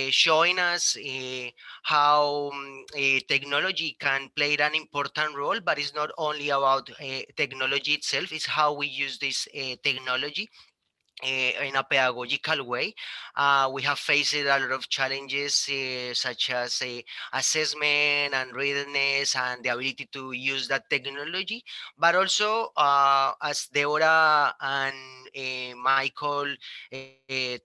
Speaker 5: showing us how technology can play an important role, but it's not only about technology itself, it's how we use this technology in a pedagogical way. We have faced a lot of challenges such as assessment and readiness and the ability to use that technology, but also as Deborah and Michael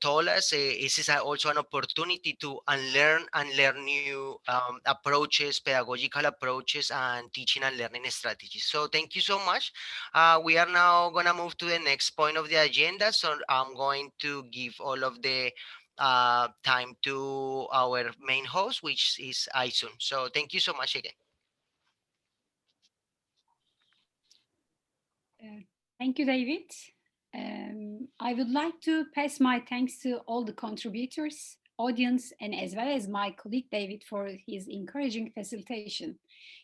Speaker 5: told us, this is also an opportunity to unlearn and learn new approaches, pedagogical approaches, and teaching and learning strategies. So thank you so much. We are now going to move to the next point of the agenda. So I'm going to give all of the time to our main host, which is Aisun. So thank you so much again.
Speaker 1: Thank you, David. I would like to pass my thanks to all the contributors, audience, and as well as my colleague David for his encouraging facilitation.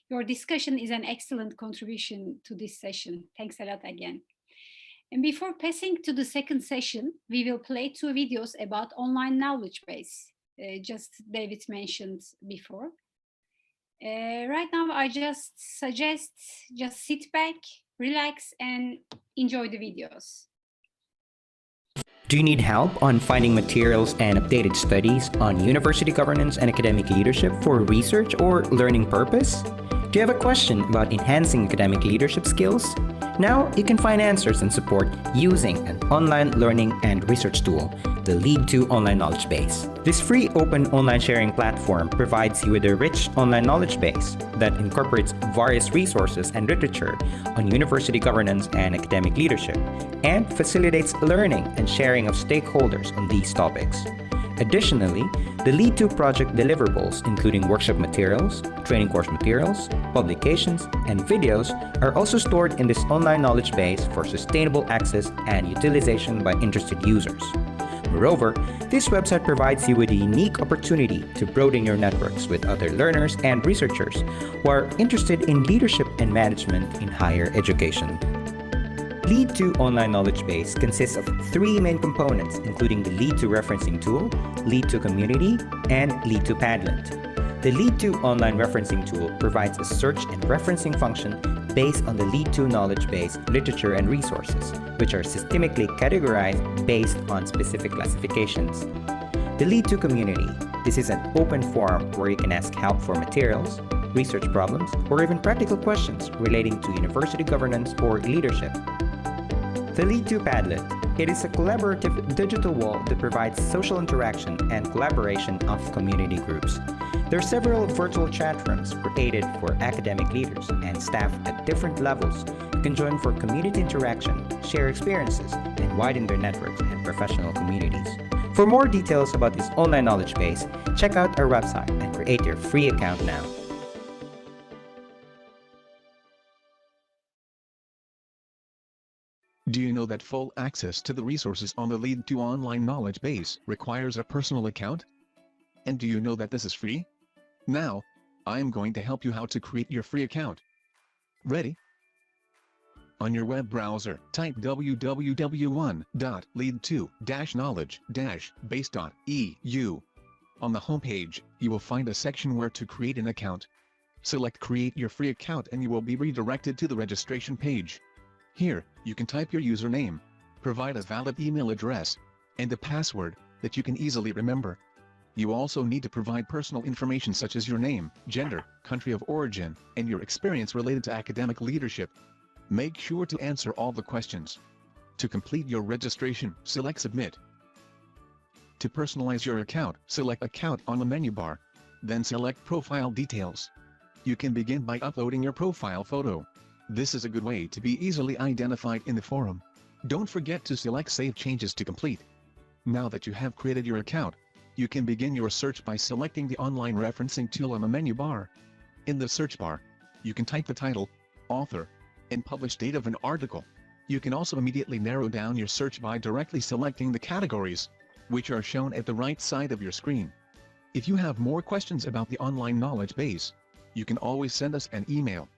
Speaker 1: Your discussion is an excellent contribution to this session. Thanks a lot again. And before passing to the second session, we will play 2 videos about online knowledge base, just David mentioned before. Right now, I just suggest just sit back, relax, and enjoy the videos.
Speaker 11: Do you need help on finding materials and updated studies on university governance and academic leadership for research or learning purpose? Do you have a question about enhancing academic leadership skills? Now you can find answers and support using an online learning and research tool, the LEAD2 Online Knowledge Base. This free open online sharing platform provides you with a rich online knowledge base that incorporates various resources and literature on university governance and academic leadership, and facilitates learning and sharing of stakeholders on these topics. Additionally, the LEAD2 project deliverables, including workshop materials, training course materials, publications, and videos, are also stored in this online knowledge base for sustainable access and utilization by interested users. Moreover, this website provides you with a unique opportunity to broaden your networks with other learners and researchers who are interested in leadership and management in higher education. LEAD2 Online Knowledge Base consists of 3 main components, including the LEAD2 Referencing Tool, LEAD2 Community, and LEAD2 Padlet. The LEAD2 online referencing tool provides a search and referencing function based on the LEAD2 knowledge base, literature, and resources, which are systemically categorized based on specific classifications. The LEAD2 community. This is an open forum where you can ask help for materials, research problems, or even practical questions relating to university governance or leadership. The LEAD2 Padlet. It is a collaborative digital wall that provides social interaction and collaboration of community groups. There are several virtual chat rooms created for academic leaders and staff at different levels who can join for community interaction, share experiences, and widen their networks and professional communities. For more details about this online knowledge base, check out our website and create your free account now.
Speaker 12: Do you know that full access to the resources on the LEAD2 online knowledge base requires a personal account? And do you know that this is free? Now, I am going to help you how to create your free account. Ready? On your web browser, type www.lead2-knowledge-base.eu. On the homepage, you will find a section where to create an account. Select Create your free account and you will be redirected to the registration page. Here, you can type your username, provide a valid email address, and a password that you can easily remember. You also need to provide personal information such as your name, gender, country of origin, and your experience related to academic leadership. Make sure to answer all the questions. To complete your registration, select Submit. To personalize your account, select Account on the menu bar. Then select Profile Details. You can begin by uploading your profile photo. This is a good way to be easily identified in the forum. Don't forget to select Save Changes to complete. Now that you have created your account, you can begin your search by selecting the online referencing tool on the menu bar. In the search bar, you can type the title, author, and publish date of an article. You can also immediately narrow down your search by directly selecting the categories, which are shown at the right side of your screen. If you have more questions about the online knowledge base, you can always send us an email.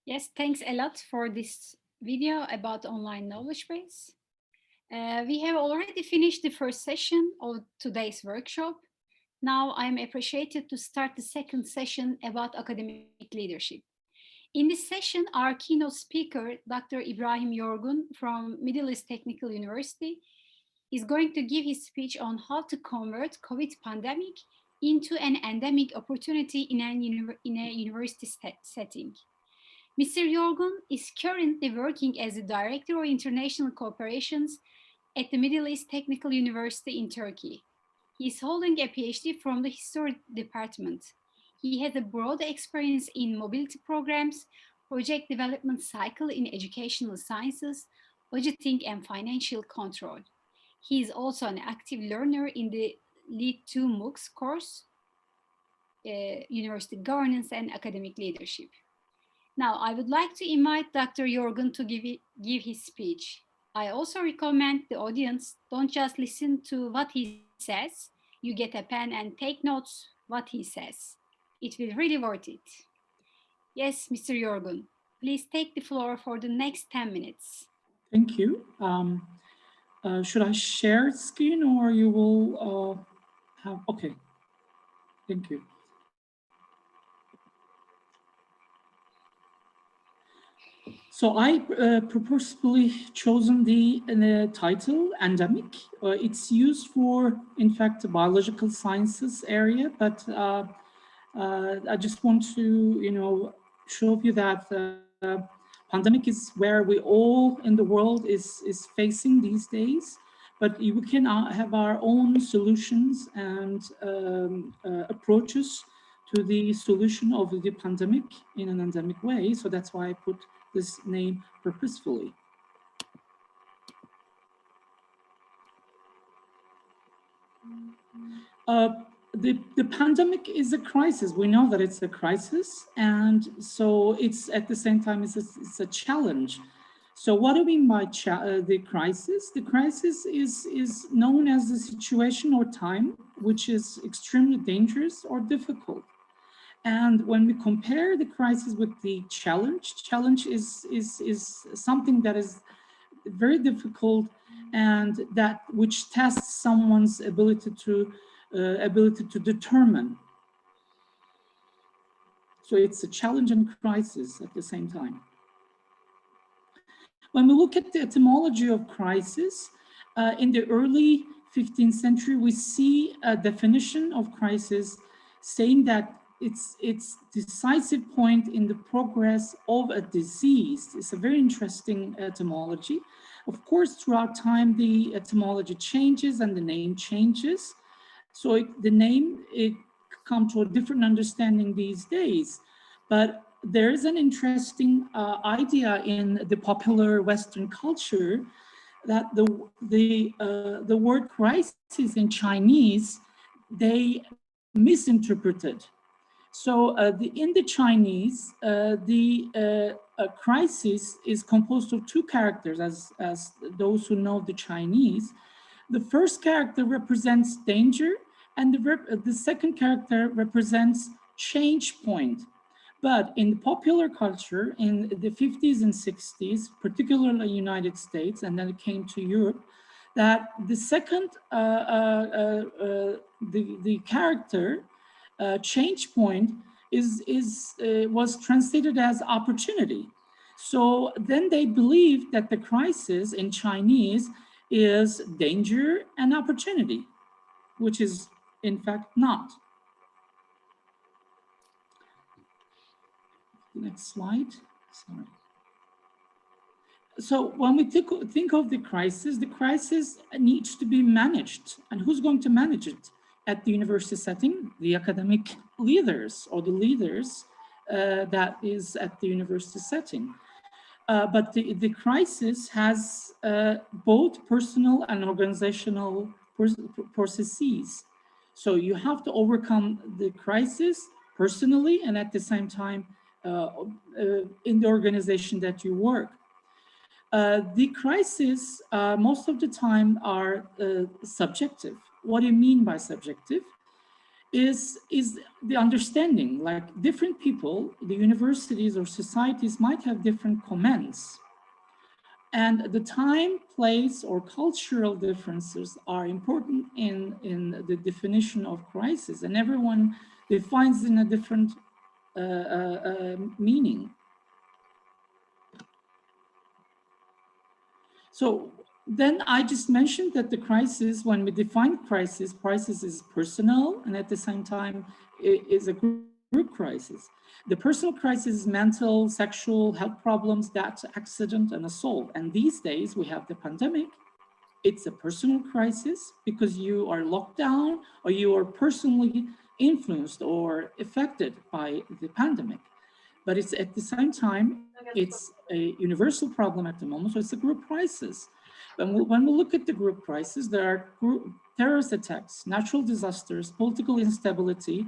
Speaker 1: Yes, thanks a lot for this video about online knowledge base. We have already finished the first session of today's workshop. Now I'm appreciated to start the second session about academic leadership. In this session, our keynote speaker, Dr. Ibrahim Yorgun from Middle East Technical University, is going to give his speech on how to convert COVID pandemic into an endemic opportunity in a university setting. Mr. Yorgun is currently working as the Director of International Cooperations at the Middle East Technical University in Turkey. He is holding a PhD from the History Department. He has a broad experience in mobility programs, project development cycle in educational sciences, budgeting and financial control. He is also an active learner in the LEAD2 MOOC course, University Governance and Academic Leadership. Now, I would like to invite Dr. Yorgun to give his speech. I also recommend the audience don't just listen to what he says, you get a pen and take notes what he says. It will really worth it. Yes, Mr. Yorgun, please take the floor for the next 10 minutes.
Speaker 13: Thank you. Should I share screen or you will have, okay, thank you. So I purposefully chosen the title endemic. It's used for, in fact, the biological sciences area, but I just want to, show you that pandemic is where we all in the world is facing these days, but we can have our own solutions and approaches to the solution of the pandemic in an endemic way. So that's why I put this name purposefully. The pandemic is a crisis. We know that it's a crisis, and so it's at the same time it's a challenge. So what do we mean by the crisis? The crisis is known as the situation or time which is extremely dangerous or difficult. And when we compare the crisis with the challenge is something that is very difficult and that which tests someone's ability to determine. So it's a challenge and crisis at the same time. When we look at the etymology of crisis, in the early 15th century, we see a definition of crisis saying that it's decisive point in the progress of a disease. It's a very interesting etymology. Of course, throughout time, the etymology changes and the name changes. So the name, it come to a different understanding these days. But there is an interesting idea in the popular Western culture that the word crisis in Chinese, they misinterpreted. So in the Chinese, crisis is composed of two characters, as those who know the Chinese. The first character represents danger, and the second character represents change point. But in the popular culture in the 50s and 60s, particularly United States, and then it came to Europe, that the second, the character, change point was translated as opportunity. So then they believed that the crisis in Chinese is danger and opportunity, which is in fact not. Next slide, sorry. So when we think of the crisis needs to be managed. And who's going to manage it? At the university setting, the academic leaders or the leaders that is at the university setting. But the crisis has both personal and organizational processes. So you have to overcome the crisis personally and at the same time in the organization that you work. The crises most of the time are subjective. What do you mean by subjective? Is the understanding, like different people, the universities or societies might have different comments. And the time, place, or cultural differences are important in the definition of crisis, and everyone defines in a different meaning. So then I just mentioned that the crisis, when we define crisis is personal, and at the same time it is a group crisis. The personal crisis is mental, sexual, health problems, death, accident, and assault. And these days we have the pandemic. It's a personal crisis because you are locked down or you are personally influenced or affected by the pandemic. But it's at the same time, it's a universal problem at the moment, so it's a group crisis. When we look at the group crisis, there are terrorist attacks, natural disasters, political instability,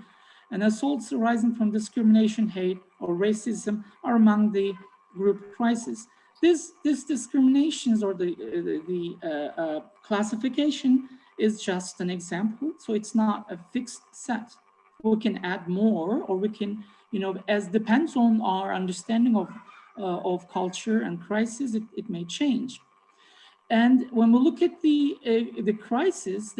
Speaker 13: and assaults arising from discrimination, hate, or racism are among the group crises. This discriminations or the classification is just an example, so it's not a fixed set. We can add more, or we can, as depends on our understanding of culture and crisis, it may change. And when we look at the crisis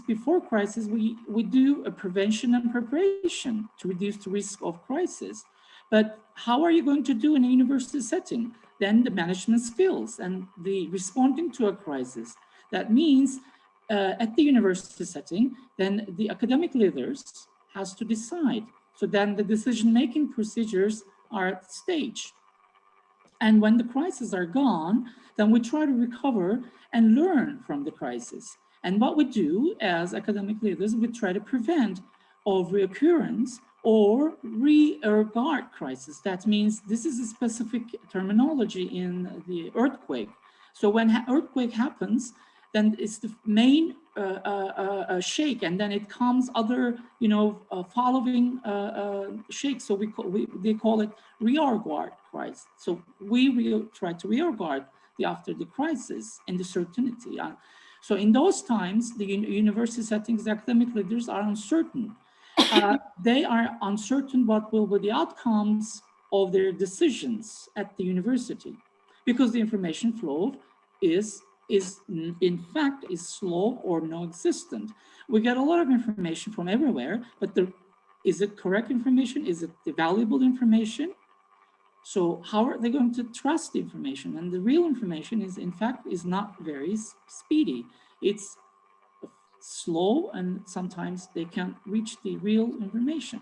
Speaker 13: before crisis, we do a prevention and preparation to reduce the risk of crisis. But how are you going to do in a university setting? Then the management skills and the responding to a crisis. That means at the university setting, then the academic leaders has to decide. So then the decision-making procedures are at stage. And when the crises are gone, then we try to recover and learn from the crisis. And what we do as academic leaders, we try to prevent of reoccurrence or re-guard crisis. That means this is a specific terminology in the earthquake. So when earthquake happens, then it's the main shake, and then it comes other, following shakes. So they call it rear-guard crisis. So we try to rear-guard after the crisis and the certainty. So in those times, the university settings, the academic leaders are uncertain. They are uncertain what will be the outcomes of their decisions at the university, because the information flow is in fact slow or non-existent. We get a lot of information from everywhere, but is it correct information? Is it the valuable information? So how are they going to trust the information? And the real information is, in fact, is not very speedy. It's slow, and sometimes they can't reach the real information.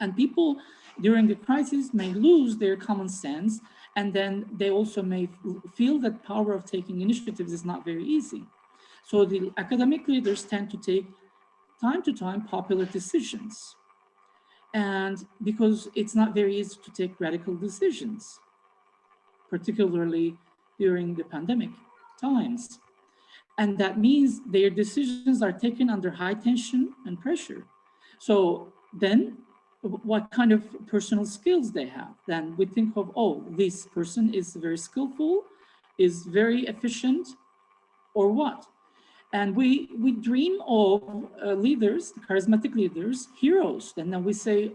Speaker 13: And people during the crisis may lose their common sense, and then they also may feel that power of taking initiatives is not very easy. So the academic leaders tend to take time to time popular decisions. And because it's not very easy to take radical decisions, particularly during the pandemic times. And that means their decisions are taken under high tension and pressure. So then what kind of personal skills they have? Then we think of, oh, this person is very skillful, is very efficient, or what? And we dream of leaders, charismatic leaders, heroes. And then we say,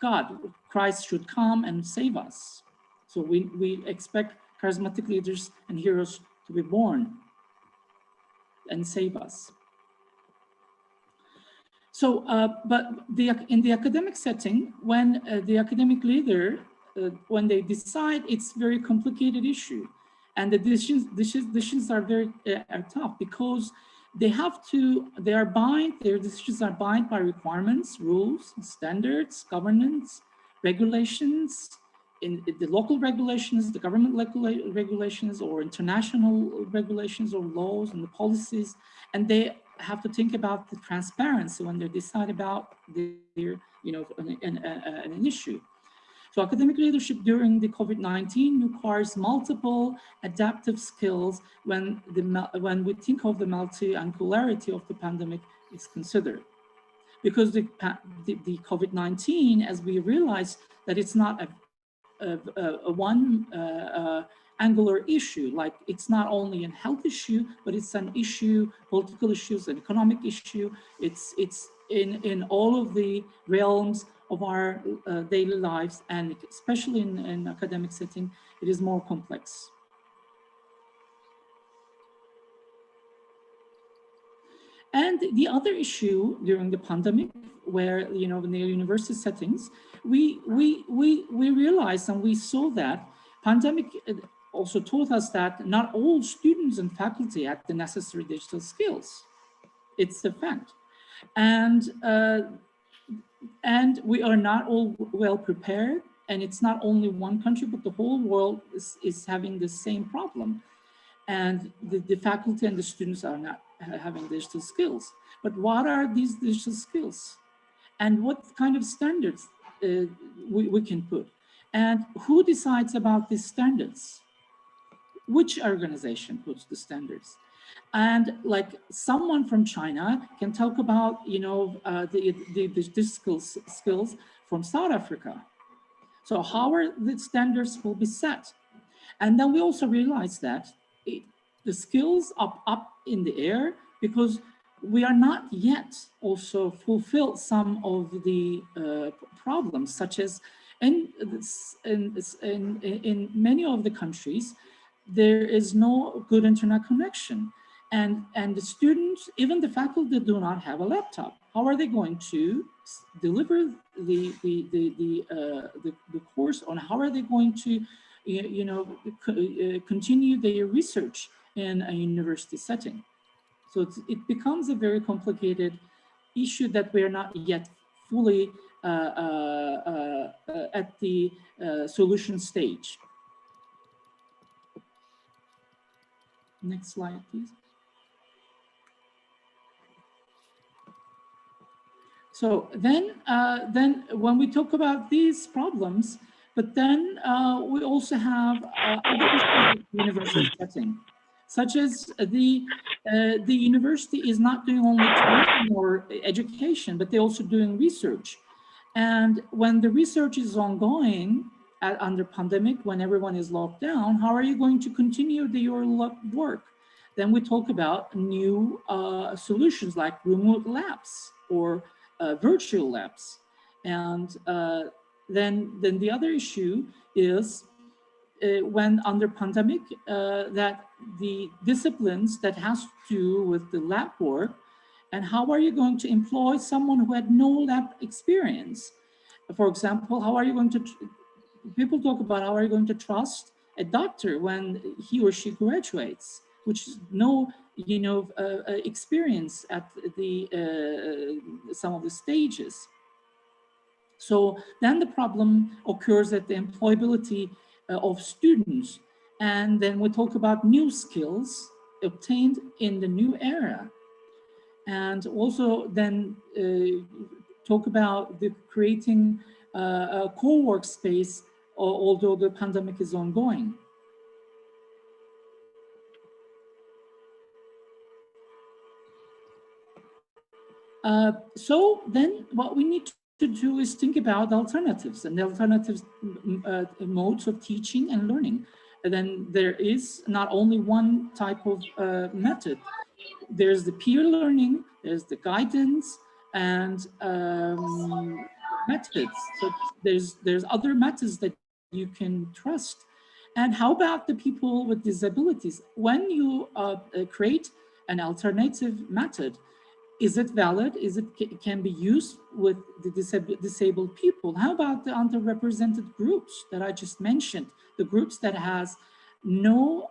Speaker 13: God, Christ should come and save us. So we expect charismatic leaders and heroes to be born and save us. So, but in the academic setting, when the academic leader, when they decide, it's a very complicated issue. And the decisions are very tough, because they have to, their decisions are bound by requirements, rules, standards, governance, regulations, in the local regulations, the government regulations, or international regulations or laws and the policies. And they have to think about the transparency when they decide about their, an issue. So academic leadership during the COVID-19 requires multiple adaptive skills when we think of the multi-angularity of the pandemic is considered. Because the COVID-19, as we realize that it's not a one angular issue, like it's not only a health issue, but it's an issue, political issues, an economic issue. It's in all of the realms of our daily lives, and especially in academic setting, it is more complex. And the other issue during the pandemic, where in the university settings, we realized and we saw that pandemic also taught us that not all students and faculty had the necessary digital skills. It's a fact. And we are not all well prepared, and it's not only one country, but the whole world is having the same problem. And the faculty and the students are not having digital skills. But what are these digital skills? And what kind of standards we can put? And who decides about these standards? Which organization puts the standards? And like someone from China can talk about, the skills from South Africa. So how are the standards will be set? And then we also realize that the skills are up in the air, because we are not yet also fulfilled some of the problems, such as in many of the countries, there is no good internet connection. And the students, even the faculty, do not have a laptop. How are they going to deliver the course, on how are they going to continue their research in a university setting? So it becomes a very complicated issue that we are not yet fully at the solution stage. Next slide, please. So then when we talk about these problems, but then we also have other issues in university setting, such as the university is not doing only training or education, but they're also doing research. And when the research is ongoing under pandemic, when everyone is locked down, how are you going to continue your work? Then we talk about new solutions like remote labs or virtual labs. And then the other issue is when under pandemic, that the disciplines that has to do with the lab work, and how are you going to employ someone who had no lab experience? For example, how are you going to, people talk about how are you going to trust a doctor when he or she graduates, which is no, experience at the some of the stages. So then the problem occurs at the employability of students. And then we talk about new skills obtained in the new era. And also then talk about the creating a co-work space, although the pandemic is ongoing. So then what we need to do is think about alternatives and the alternatives modes of teaching and learning. And then there is not only one type of method. There's the peer learning, there's the guidance, and methods. So there's other methods that you can trust. And how about the people with disabilities? When you create an alternative method, is it valid? Can be used with the disabled people? How about the underrepresented groups that I just mentioned? The groups that has no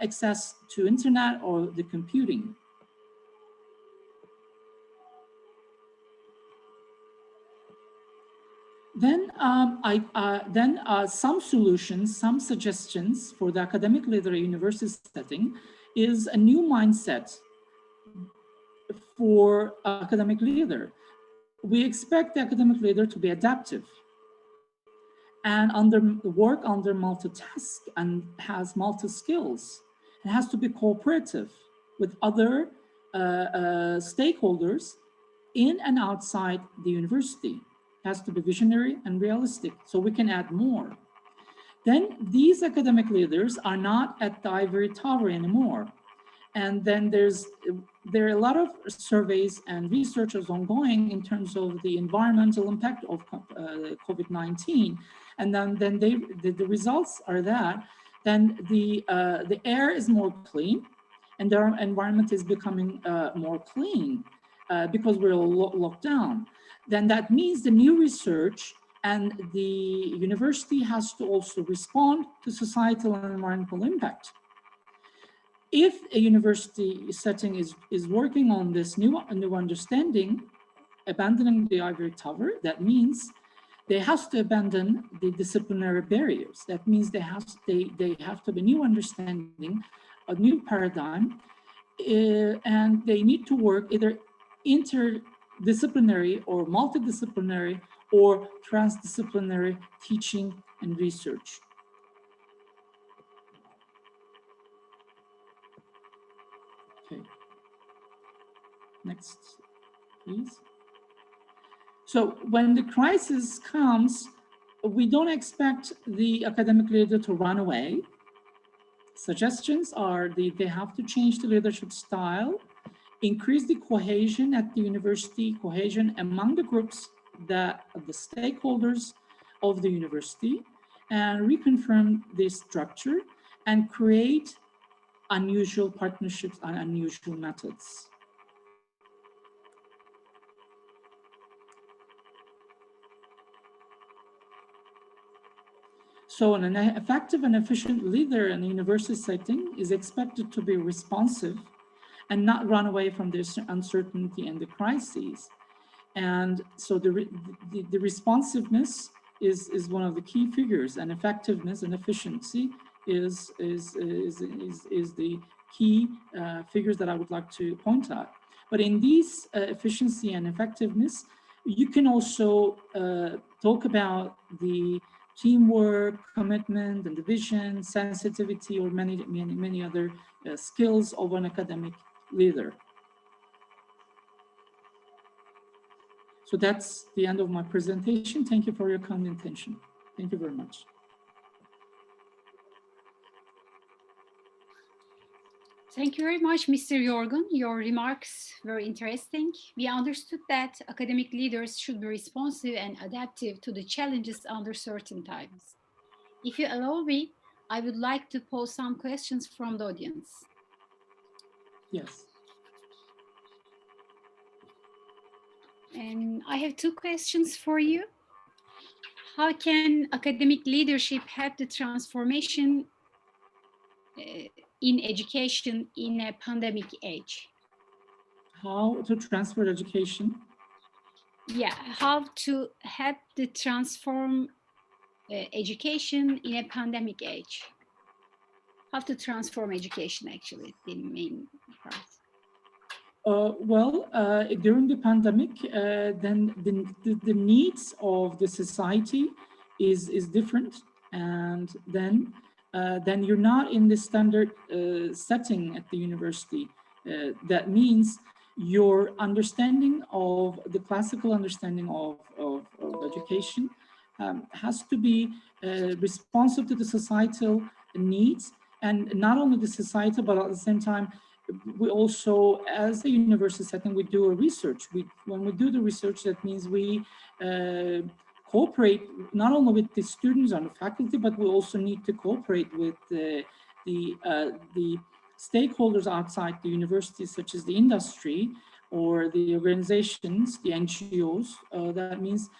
Speaker 13: access to internet or the computing. Then some solutions, some suggestions for the academic leader university setting is a new mindset for academic leader. We expect the academic leader to be adaptive and work under multitask and has multi-skills. It has to be cooperative with other stakeholders in and outside the university. It has to be visionary and realistic so we can add more. Then these academic leaders are not at the ivory tower anymore. And then there are a lot of surveys and researchers ongoing in terms of the environmental impact of COVID-19. And then the results are that then the air is more clean and the environment is becoming more clean because we're locked down. Then that means the new research and the university has to also respond to societal and environmental impact. If a university setting is working on this new understanding, abandoning the ivory tower, that means they have to abandon the disciplinary barriers. That means they have to be new understanding, a new paradigm, and they need to work either interdisciplinary or multidisciplinary or transdisciplinary teaching and research. Okay, next, please. So when the crisis comes, we don't expect the academic leader to run away. Suggestions are they have to change the leadership style, increase the cohesion at the university, cohesion among the groups, the stakeholders of the university, and reconfirm the structure and create unusual partnerships and unusual methods. So an effective and efficient leader in a university setting is expected to be responsive and not run away from the uncertainty and the crises. And so the responsiveness is one of the key figures, and effectiveness and efficiency is the key figures that I would like to point out. But in these efficiency and effectiveness, you can also talk about the teamwork, commitment, and the vision, sensitivity, or many other skills of an academic leader. So that's the end of my presentation. Thank you for your kind attention. Thank you very much.
Speaker 1: Thank you very much, Mr. Jorgen. Your remarks were interesting. We understood that academic leaders should be responsive and adaptive to the challenges under certain times. If you allow me, I would like to pose some questions from the audience.
Speaker 13: Yes.
Speaker 1: And I have two questions for you. How can academic leadership help the transformation in education in a pandemic age?
Speaker 13: How to transfer education?
Speaker 1: Yeah, how to help the transform education in a pandemic age? How to transform education, actually, the main part.
Speaker 13: During the pandemic, then the needs of the society is different, and then you're not in the standard setting at the university. That means your understanding of the classical understanding of education has to be responsive to the societal needs, and not only the society, but at the same time, we also, as a university setting, we do a research. When we do the research, that means we cooperate not only with the students and the faculty, but we also need to cooperate with the stakeholders outside the university, such as the industry or the organizations, the NGOs. That means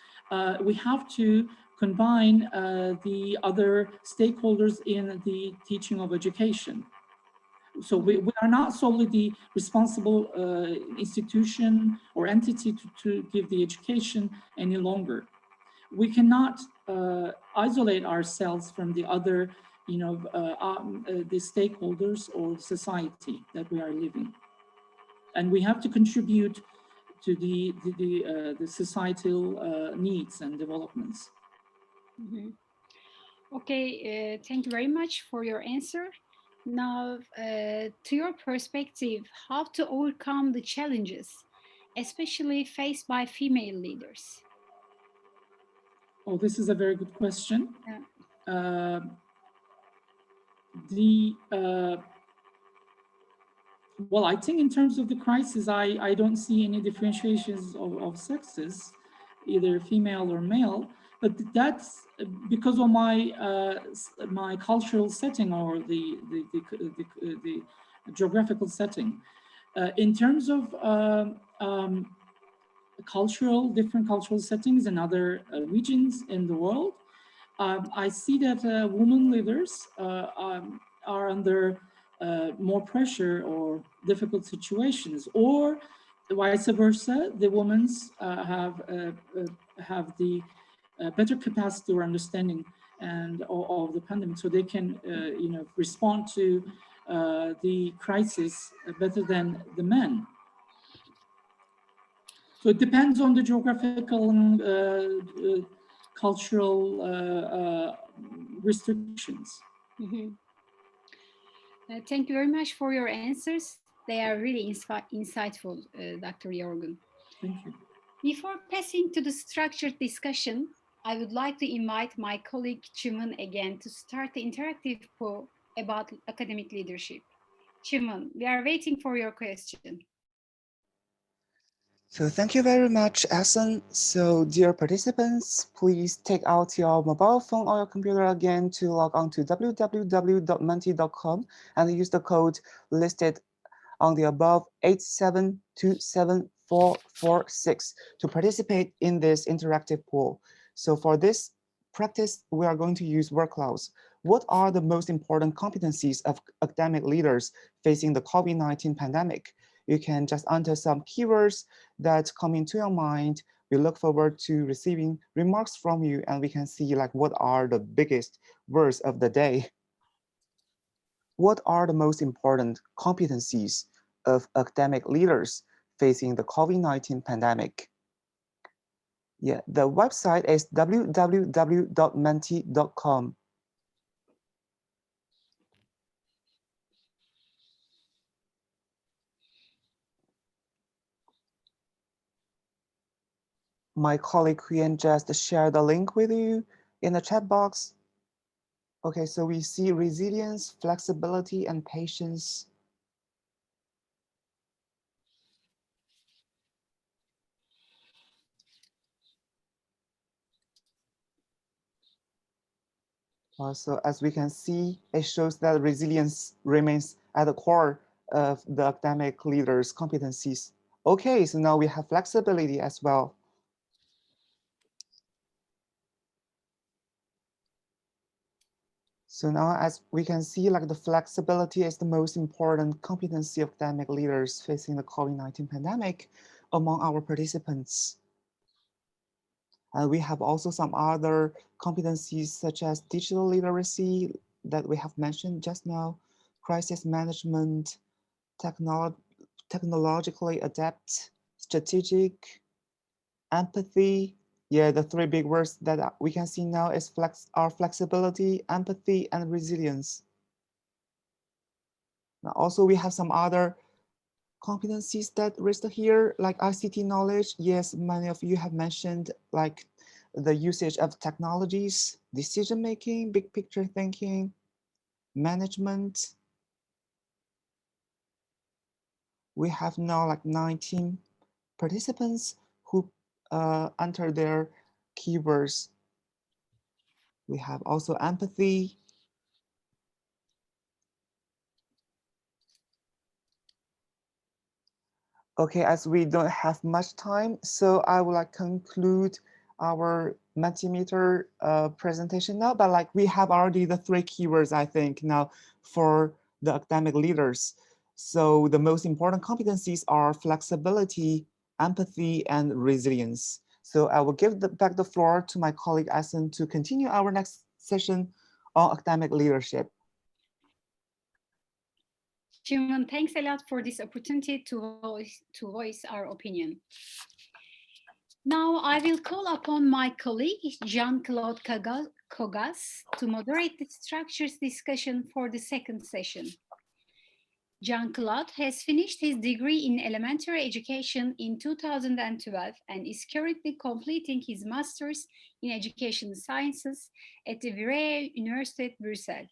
Speaker 13: we have to combine the other stakeholders in the teaching of education. So we are not solely the responsible institution or entity to give the education any longer. We cannot isolate ourselves from the other, the stakeholders or society that we are living, and we have to contribute to the societal needs and developments.
Speaker 1: Mm-hmm. Okay, thank you very much for your answer. Now, to your perspective, how to overcome the challenges, especially faced by female leaders?
Speaker 13: Oh, this is a very good question.
Speaker 1: Yeah.
Speaker 13: Well, I think in terms of the crisis, I don't see any differentiations of sexes, either female or male, but that's because of my cultural setting or the geographical setting. In terms of different cultural settings in other regions in the world, I see that women leaders are under more pressure or difficult situations, or vice versa. The women have the better capacity or understanding and of the pandemic, so they can respond to the crisis better than the men. So it depends on the geographical and cultural restrictions.
Speaker 1: Mm-hmm. Thank you very much for your answers. They are really insightful, Dr. Jorgen.
Speaker 13: Thank you.
Speaker 1: Before passing to the structured discussion, I would like to invite my colleague Chiman again to start the interactive poll about academic leadership. Chiman, we are waiting for your question.
Speaker 4: So thank you very much, Asen. So dear participants, please take out your mobile phone or your computer again to log on to www.menti.com and use the code listed on the above 8727446 to participate in this interactive poll. So for this practice, we are going to use word clouds. What are the most important competencies of academic leaders facing the COVID-19 pandemic? You can just enter some keywords that come into your mind. We look forward to receiving remarks from you, and we can see like what are the biggest words of the day. What are the most important competencies of academic leaders facing the COVID-19 pandemic? Yeah, the website is www.menti.com. My colleague Huyen just shared the link with you in the chat box. Okay, so we see resilience, flexibility, and patience. So as we can see, it shows that resilience remains at the core of the academic leaders' competencies. Okay, so now we have flexibility as well. So now as we can see, like the flexibility is the most important competency of academic leaders facing the COVID-19 pandemic among our participants. And we have also some other competencies such as digital literacy that we have mentioned just now, crisis management, technologically adept, strategic, empathy. Yeah, the three big words that we can see now is flexibility, empathy, and resilience. Now also we have some other competencies that listed here, like ICT knowledge. Yes, many of you have mentioned like the usage of technologies, decision making, big picture thinking, management. We have now like 19 participants who enter their keywords. We have also empathy. Okay, as we don't have much time, so I would like conclude our Mentimeter presentation now, but like we have already the three keywords, I think, now for the academic leaders. So the most important competencies are flexibility, empathy, and resilience. So I will give back the floor to my colleague Asen to continue our next session on academic leadership.
Speaker 1: Shimon, thanks a lot for this opportunity to voice our opinion. Now I will call upon my colleague Jean-Claude Cogas to moderate the structures discussion for the second session. Jean-Claude has finished his degree in elementary education in 2012 and is currently completing his master's in education sciences at the Vrije Universiteit Brussels.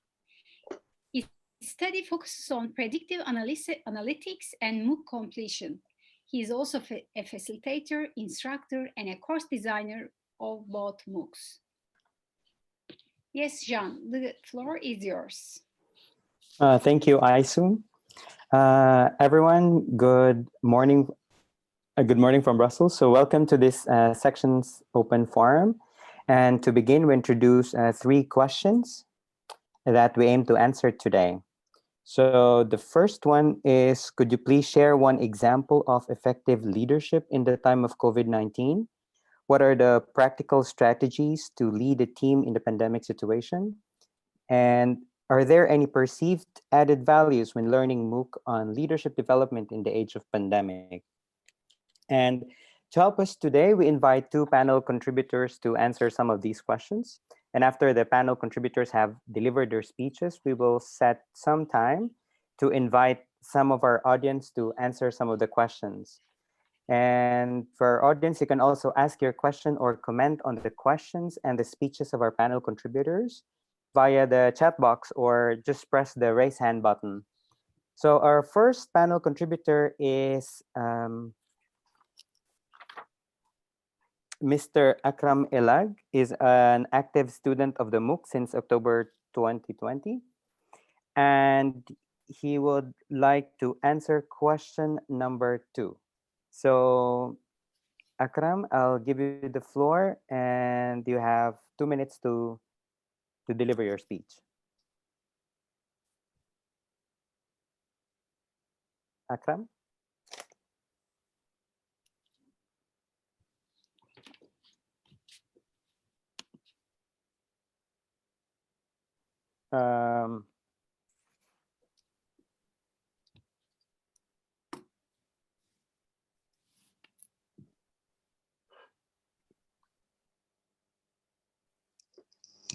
Speaker 1: His study focuses on predictive analytics and MOOC completion. He is also a facilitator, instructor, and a course designer of both MOOCs. Yes, Jean, the floor is yours.
Speaker 11: Thank you, Aisun. Everyone, good morning. Good morning from Brussels. So welcome to this section's open forum. And to begin, we introduce three questions that we aim to answer today. So the first one is, could you please share one example of effective leadership in the time of COVID-19? What are the practical strategies to lead a team in the pandemic situation? And are there any perceived added values when learning MOOC on leadership development in the age of pandemic? And to help us today, we invite two panel contributors to answer some of these questions. And after the panel contributors have delivered their speeches, we will set some time to invite some of our audience to answer some of the questions. And for our audience, you can also ask your question or comment on the questions and the speeches of our panel contributors via the chat box, or just press the raise hand button. So our first panel contributor is Mr. Akram Elag, is an active student of the MOOC since October 2020. And he would like to answer question number 2. So Akram, I'll give you the floor and you have 2 minutes to deliver your speech. Akram?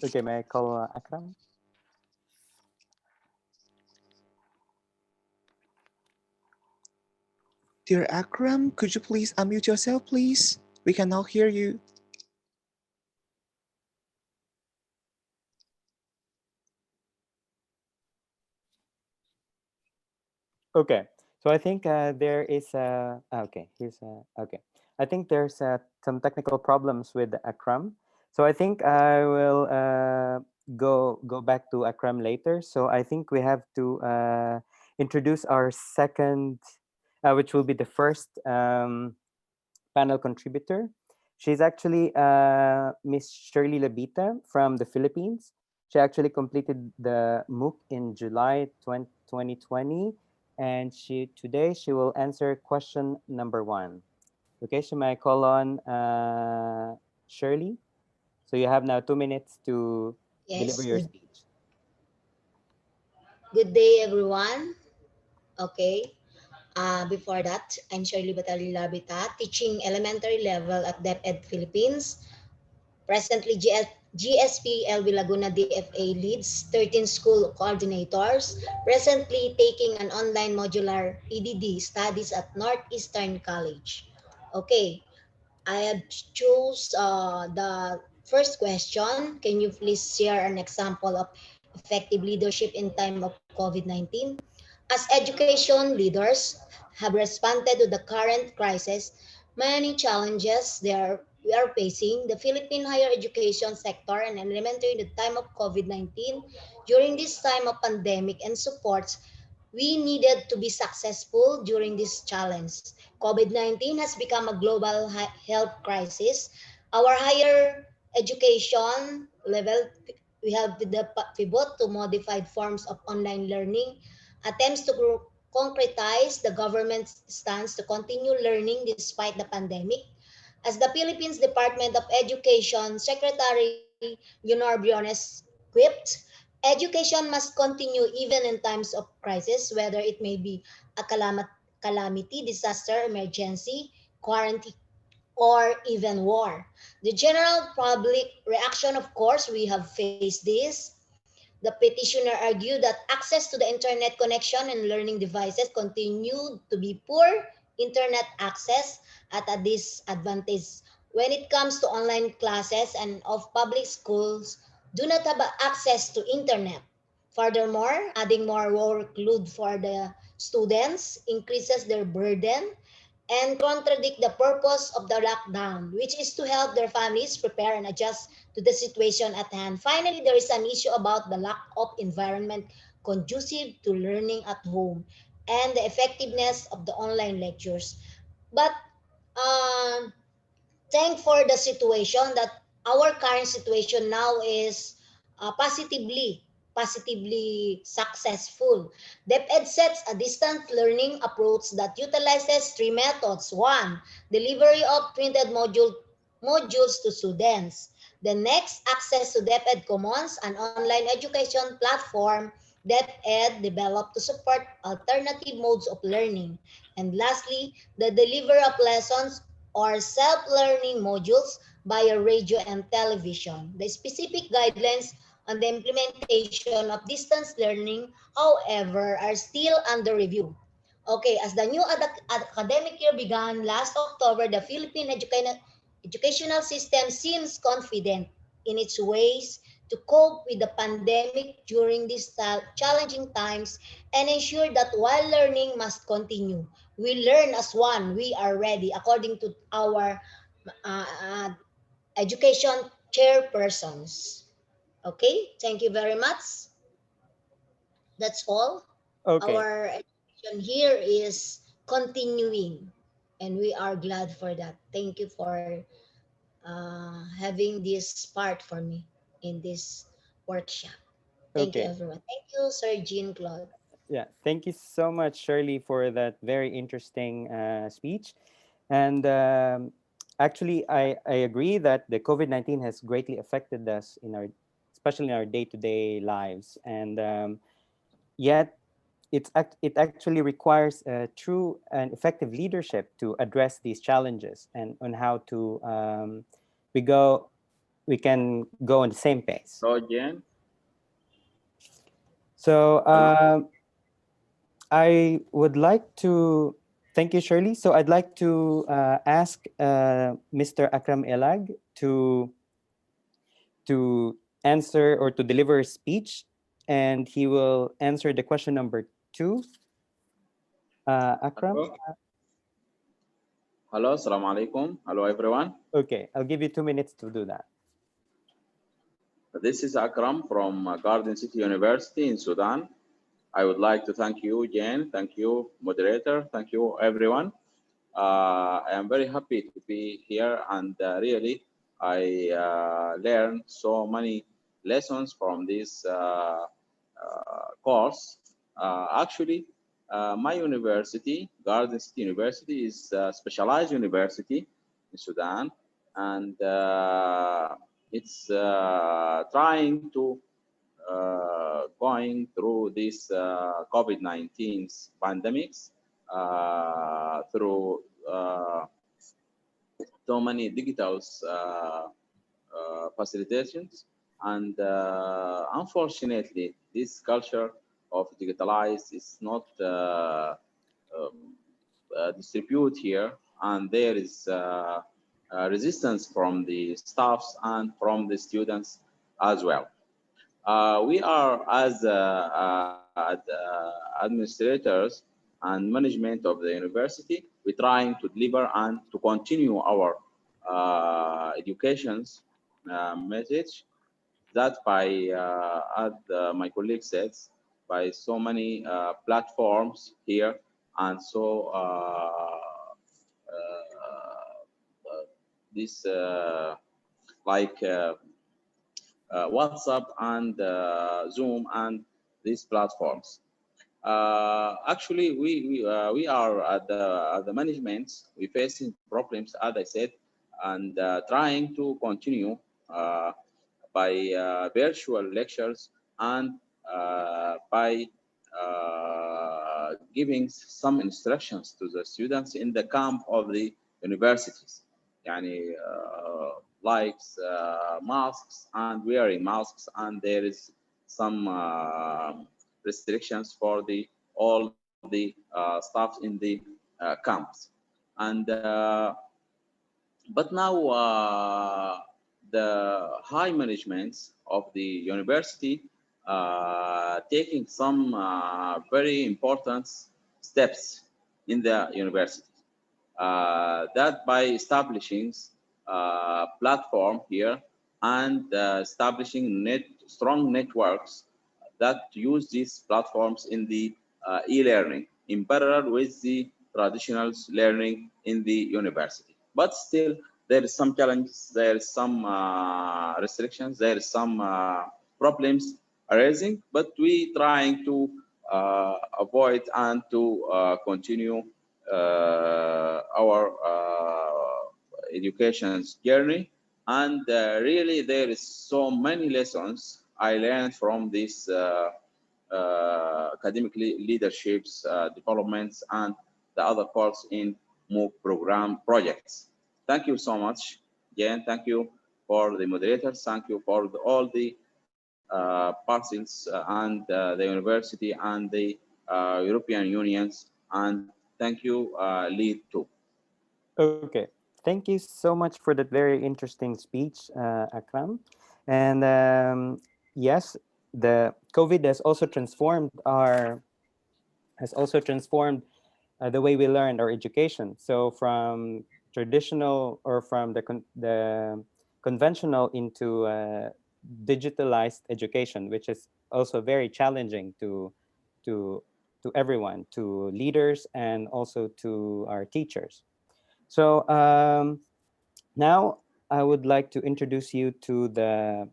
Speaker 11: Okay, may I call Akram?
Speaker 4: Dear Akram, could you please unmute yourself, please? We can now hear you.
Speaker 11: Okay, so I think there is okay. Okay. I think there's some technical problems with Akram. So I think I will go back to Akram later. So I think we have to introduce our second, which will be the first panel contributor. She's actually Miss Shirley Labita from the Philippines. She actually completed the MOOC in July 2020, and today she will answer question number 1. Okay, so may I call on Shirley? So you have now 2 minutes to deliver your speech.
Speaker 14: Good day, everyone. Okay. Before that, I'm Shirley Batali Labita, teaching elementary level at DepEd Philippines. Presently, GSP LB Laguna DFA leads 13 school coordinators, presently taking an online modular EDD studies at Northeastern College. Okay, I have chose the first question. Can you please share an example of effective leadership in time of COVID-19? As education leaders have responded to the current crisis, many challenges we are facing. The Philippine higher education sector and elementary in the time of COVID-19, during this time of pandemic and supports, we needed to be successful during this challenge. COVID-19 has become a global health crisis. Our higher education level, we have the pivot to modified forms of online learning, attempts to concretize the government's stance to continue learning despite the pandemic. As the Philippines Department of Education Secretary Leonor Briones quipped, education must continue even in times of crisis, whether it may be a calamity, disaster, emergency, quarantine, or even war. The general public reaction, of course, we have faced this. The petitioner argued that access to the internet connection and learning devices continued to be poor internet access at a disadvantage when it comes to online classes and of public schools do not have access to internet. Furthermore, adding more workload for the students increases their burden and contradict the purpose of the lockdown, which is to help their families prepare and adjust to the situation at hand. Finally, there is an issue about the lack of environment conducive to learning at home and the effectiveness of the online lectures. But thank for the situation that our current situation now is positively successful. DepEd sets a distance learning approach that utilizes 3 methods. 1, delivery of printed modules to students. The next, access to DepEd Commons, an online education platform DepEd developed to support alternative modes of learning. And lastly, the delivery of lessons or self-learning modules via radio and television. The specific guidelines on the implementation of distance learning, however, are still under review. Okay, as the new academic year began last October, the Philippine educational system seems confident in its ways to cope with the pandemic during these challenging times and ensure that while learning must continue, we learn as one. We are ready, according to our education chairpersons. Okay, thank you very much. That's all.
Speaker 11: Okay.
Speaker 14: Our education here is continuing, and we are glad for that. Thank you for having this part for me in this workshop. Thank you,
Speaker 11: Okay.
Speaker 14: everyone. Thank you, Sir Jean Claude.
Speaker 11: Yeah, thank you so much, Shirley, for that very interesting speech. And actually, I agree that the COVID-19 has greatly affected us especially in our day-to-day lives. And yet, it actually requires true and effective leadership to address these challenges and on how to we can go on the same pace. So I would like to thank you, Shirley. So I'd like to ask Mr. Akram Elag to answer or to deliver a speech, and he will answer the question number 2. Akram?
Speaker 15: Hello, assalamu alaikum. Hello, everyone.
Speaker 11: Okay, I'll give you 2 minutes to do that.
Speaker 15: This is Akram from Garden City University in Sudan. I would like to thank you, Jane. Thank you, moderator. Thank you, everyone. I am very happy to be here, and really, I learned so many lessons from this course. Actually, my university, Garden City University, is a specialized university in Sudan, and it's trying to going through this COVID-19 pandemics through so many digital facilitations, and unfortunately, this culture of digitalized is not distribute here, and there is resistance from the staffs and from the students as well. We are, as administrators and management of the university, we're trying to deliver and to continue our education's message that by, as my colleague says, by so many platforms here, and so this like WhatsApp and Zoom and these platforms. Actually, we are at the management. We're facing problems, as I said, and trying to continue by virtual lectures and by giving some instructions to the students in the camp of the universities. Yani, likes masks and wearing masks, and there is some restrictions for all the staff in the camps. And but now the high managements of the university taking some very important steps in the university. That by establishing platform here and establishing strong networks that use these platforms in the e-learning in parallel with the traditional learning in the university. But still, there is some challenges, there is some restrictions, there is some problems arising, but we trying to avoid and to continue our education's journey. And really, there is so many lessons I learned from this academic leaderships, developments, and the other parts in MOOC program projects. Thank you so much, Jen. Thank you for the moderators. Thank you for all the parties and the university and the European unions. And thank you, LEAD2.
Speaker 11: Okay. Thank you so much for that very interesting speech, Akram. And yes, the COVID has also transformed the way we learned our education. So from traditional or from the conventional into digitalized education, which is also very challenging to everyone, to leaders and also to our teachers. So now I would like to introduce you to the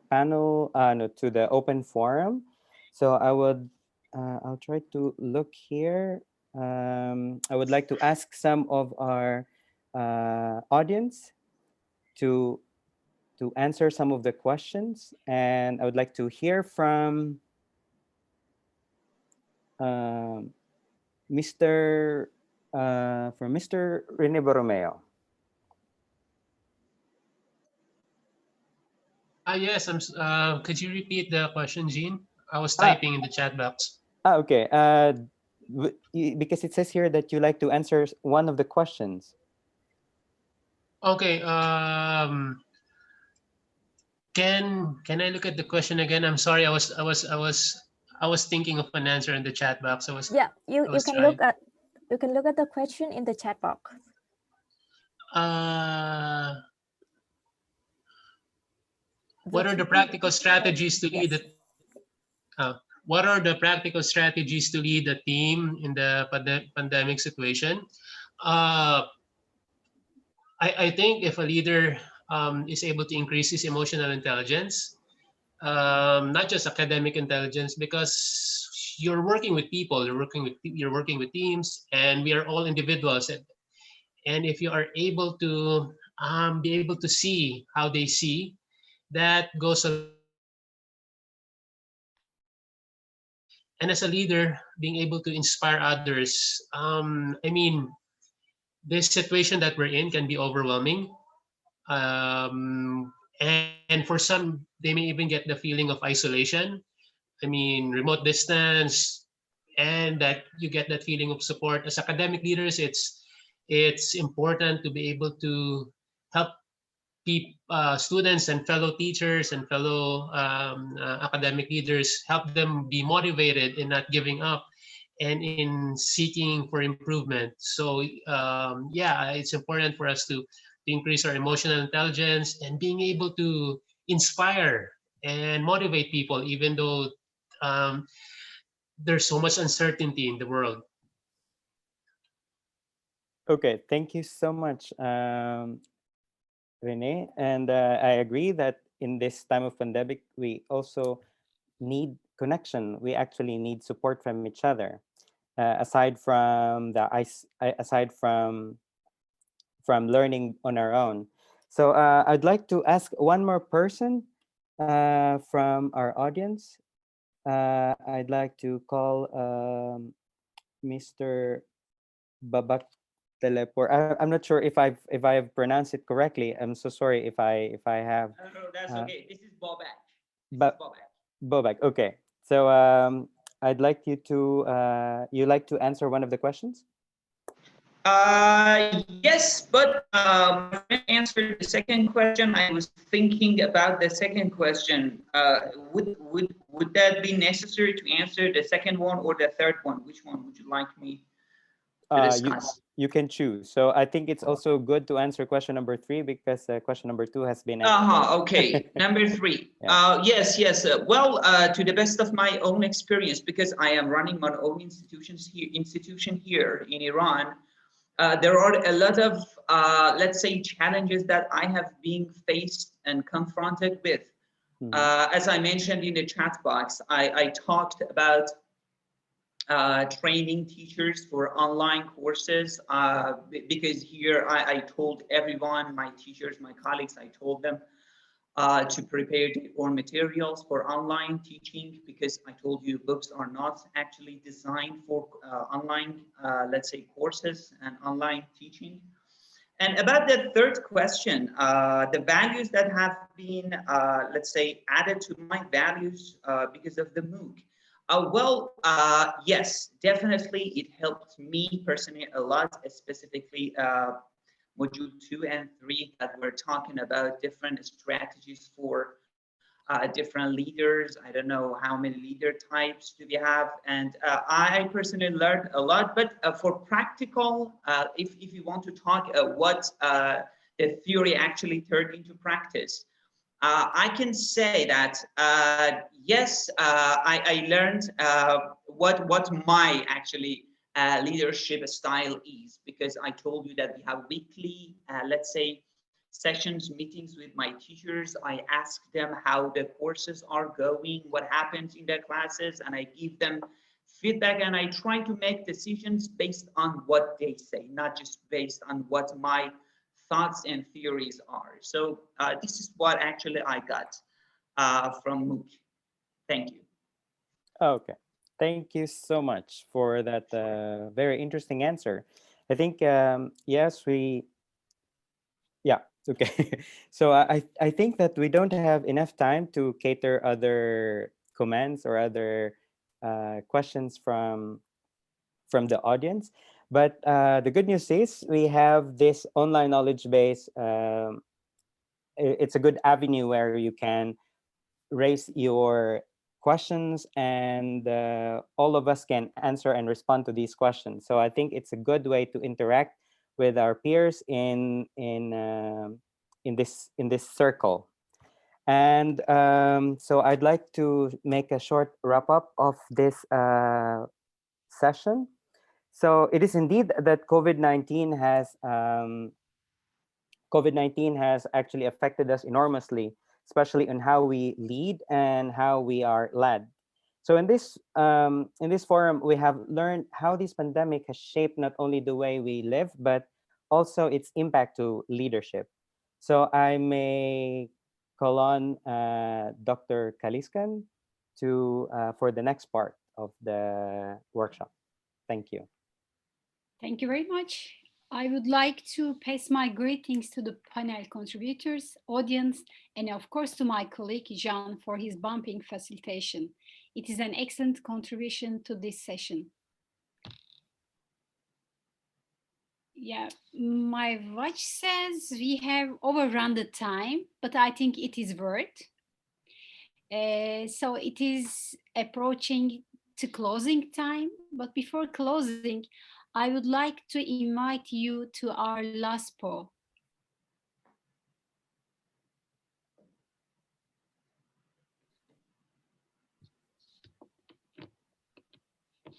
Speaker 11: panel, to the open forum. So I'll try to look here. I would like to ask some of our audience to answer some of the questions, and I would like to hear from Mr. Rene Borromeo.
Speaker 6: Yes, could you repeat the question, Jean? I was typing in the chat box.
Speaker 11: Okay. Because it says here that you like to answer one of the questions.
Speaker 6: Okay. Can I look at the question again? I'm sorry. I was thinking of an answer in the chat box.
Speaker 2: Yeah, you can look at the question in the chat box.
Speaker 6: what are the practical strategies to lead what are the practical strategies to lead a team in the pandemic situation? I think if a leader is able to increase his emotional intelligence, not just academic intelligence, because you're working with people, you're working with teams, and we are all individuals. And if you are able to be able to see how they see, that goes a. And as a leader, being able to inspire others. I mean, this situation that we're in can be overwhelming. And for some, they may even get the feeling of isolation. I mean, remote distance, and that you get that feeling of support. As academic leaders, it's important to be able to help students and fellow teachers and fellow academic leaders, help them be motivated in not giving up and in seeking for improvement. So yeah, it's important for us to increase our emotional intelligence and being able to inspire and motivate people, even though there's so much uncertainty in the world.
Speaker 11: Okay, thank you so much, Rene. And I agree that in this time of pandemic, we also need connection. We actually need support from each other. Aside from learning on our own. So I'd like to ask one more person from our audience. I'd like to call Mr. Babak Telepor. I'm not sure if I have pronounced it correctly. I'm so sorry if I have.
Speaker 8: No, that's okay. This is Bobak.
Speaker 11: Bobak. Okay. So I'd like you to answer one of the questions.
Speaker 8: Yes, but my friend answered the second question. I was thinking about the second question. Would that be necessary to answer the second one or the third one? Which one would you like me to discuss?
Speaker 11: You can choose. So I think it's also good to answer question number 3 because question number 2 has been answered.
Speaker 8: Okay, number 3.
Speaker 11: Yeah.
Speaker 8: Yes. Well, to the best of my own experience, because I am running my own institution here in Iran. There are a lot of, let's say, challenges that I have been faced and confronted with. As I mentioned in the chat box, I talked about training teachers for online courses because here I told everyone, my teachers, my colleagues, I told them to prepare their own materials for online teaching, because I told you books are not actually designed for online, let's say, courses and online teaching. And about the third question, the values that have been, let's say, added to my values because of the MOOC. Yes, definitely it helped me personally a lot, specifically module 2 and 3 that we're talking about different strategies for different leaders. I don't know how many leader types do we have, and I personally learned a lot. But for practical, if you want to talk what the theory actually turned into practice, I can say that yes, I learned what my actually leadership style is, because I told you that we have weekly, let's say, sessions, meetings with my teachers. I ask them how the courses are going, what happens in their classes, and I give them feedback, and I try to make decisions based on what they say, not just based on what my thoughts and theories are. So this is what actually I got from MOOC. Thank you.
Speaker 11: Okay. Thank you so much for that very interesting answer. I think, yes, okay. So I think that we don't have enough time to cater other comments or other questions from the audience. But the good news is we have this online knowledge base. It's a good avenue where you can raise your questions, and all of us can answer and respond to these questions. So I think it's a good way to interact with our peers in this circle. And so I'd like to make a short wrap up of this session. So it is indeed that COVID-19 has actually affected us enormously, especially on how we lead and how we are led. So in this forum, we have learned how this pandemic has shaped not only the way we live, but also its impact to leadership. So I may call on Dr. Kaliskan for the next part of the workshop. Thank you.
Speaker 1: Thank you very much. I would like to pass my greetings to the panel contributors, audience, and of course to my colleague Jean for his bumping facilitation. It is an excellent contribution to this session. Yeah, my watch says we have overrun the time, but I think it is worth. So it is approaching to closing time, but before closing, I would like to invite you to our last poll.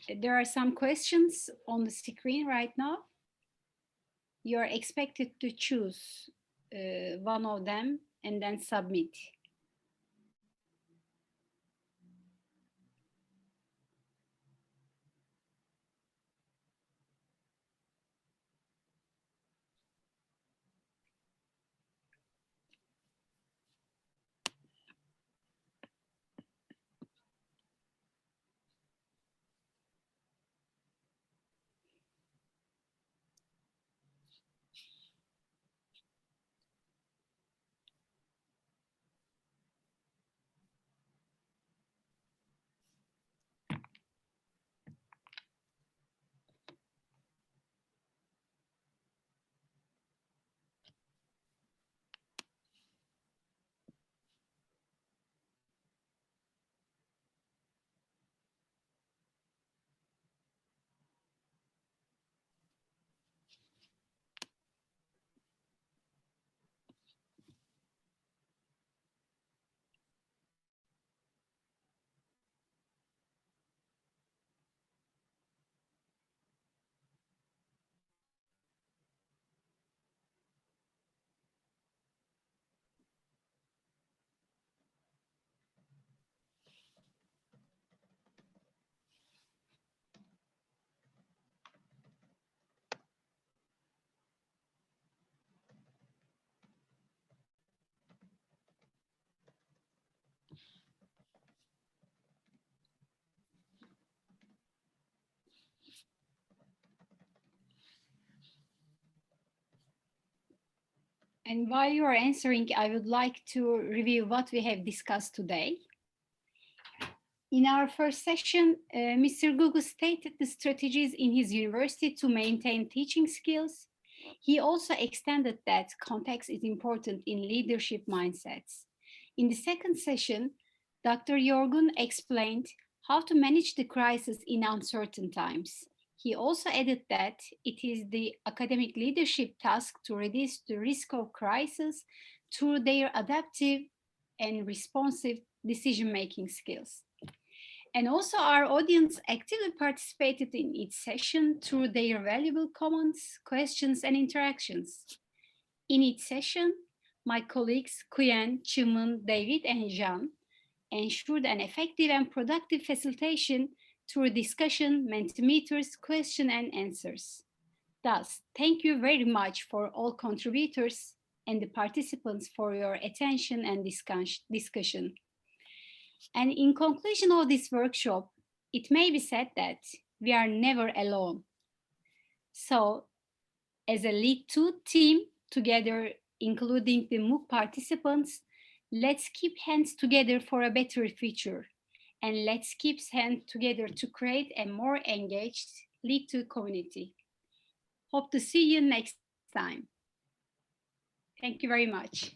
Speaker 1: There are some questions on the screen right now. You're expected to choose one of them and then submit. And while you are answering, I would like to review what we have discussed today. In our first session, Mr. Gugu stated the strategies in his university to maintain teaching skills. He also extended that context is important in leadership mindsets. In the second session, Dr. Yorgun explained how to manage the crisis in uncertain times. He also added that it is the academic leadership task to reduce the risk of crisis through their adaptive and responsive decision-making skills. And also our audience actively participated in each session through their valuable comments, questions, and interactions. In each session, my colleagues Kuyen, Chimun, David, and Jean ensured an effective and productive facilitation through discussion, Mentimeters, question and answers. Thus, thank you very much for all contributors and the participants for your attention and discussion. And in conclusion of this workshop, it may be said that we are never alone. So as a LEAD2 team together, including the MOOC participants, let's keep hands together for a better future. And let's keep hands together to create a more engaged LEAD2 community. Hope to see you next time. Thank you very much.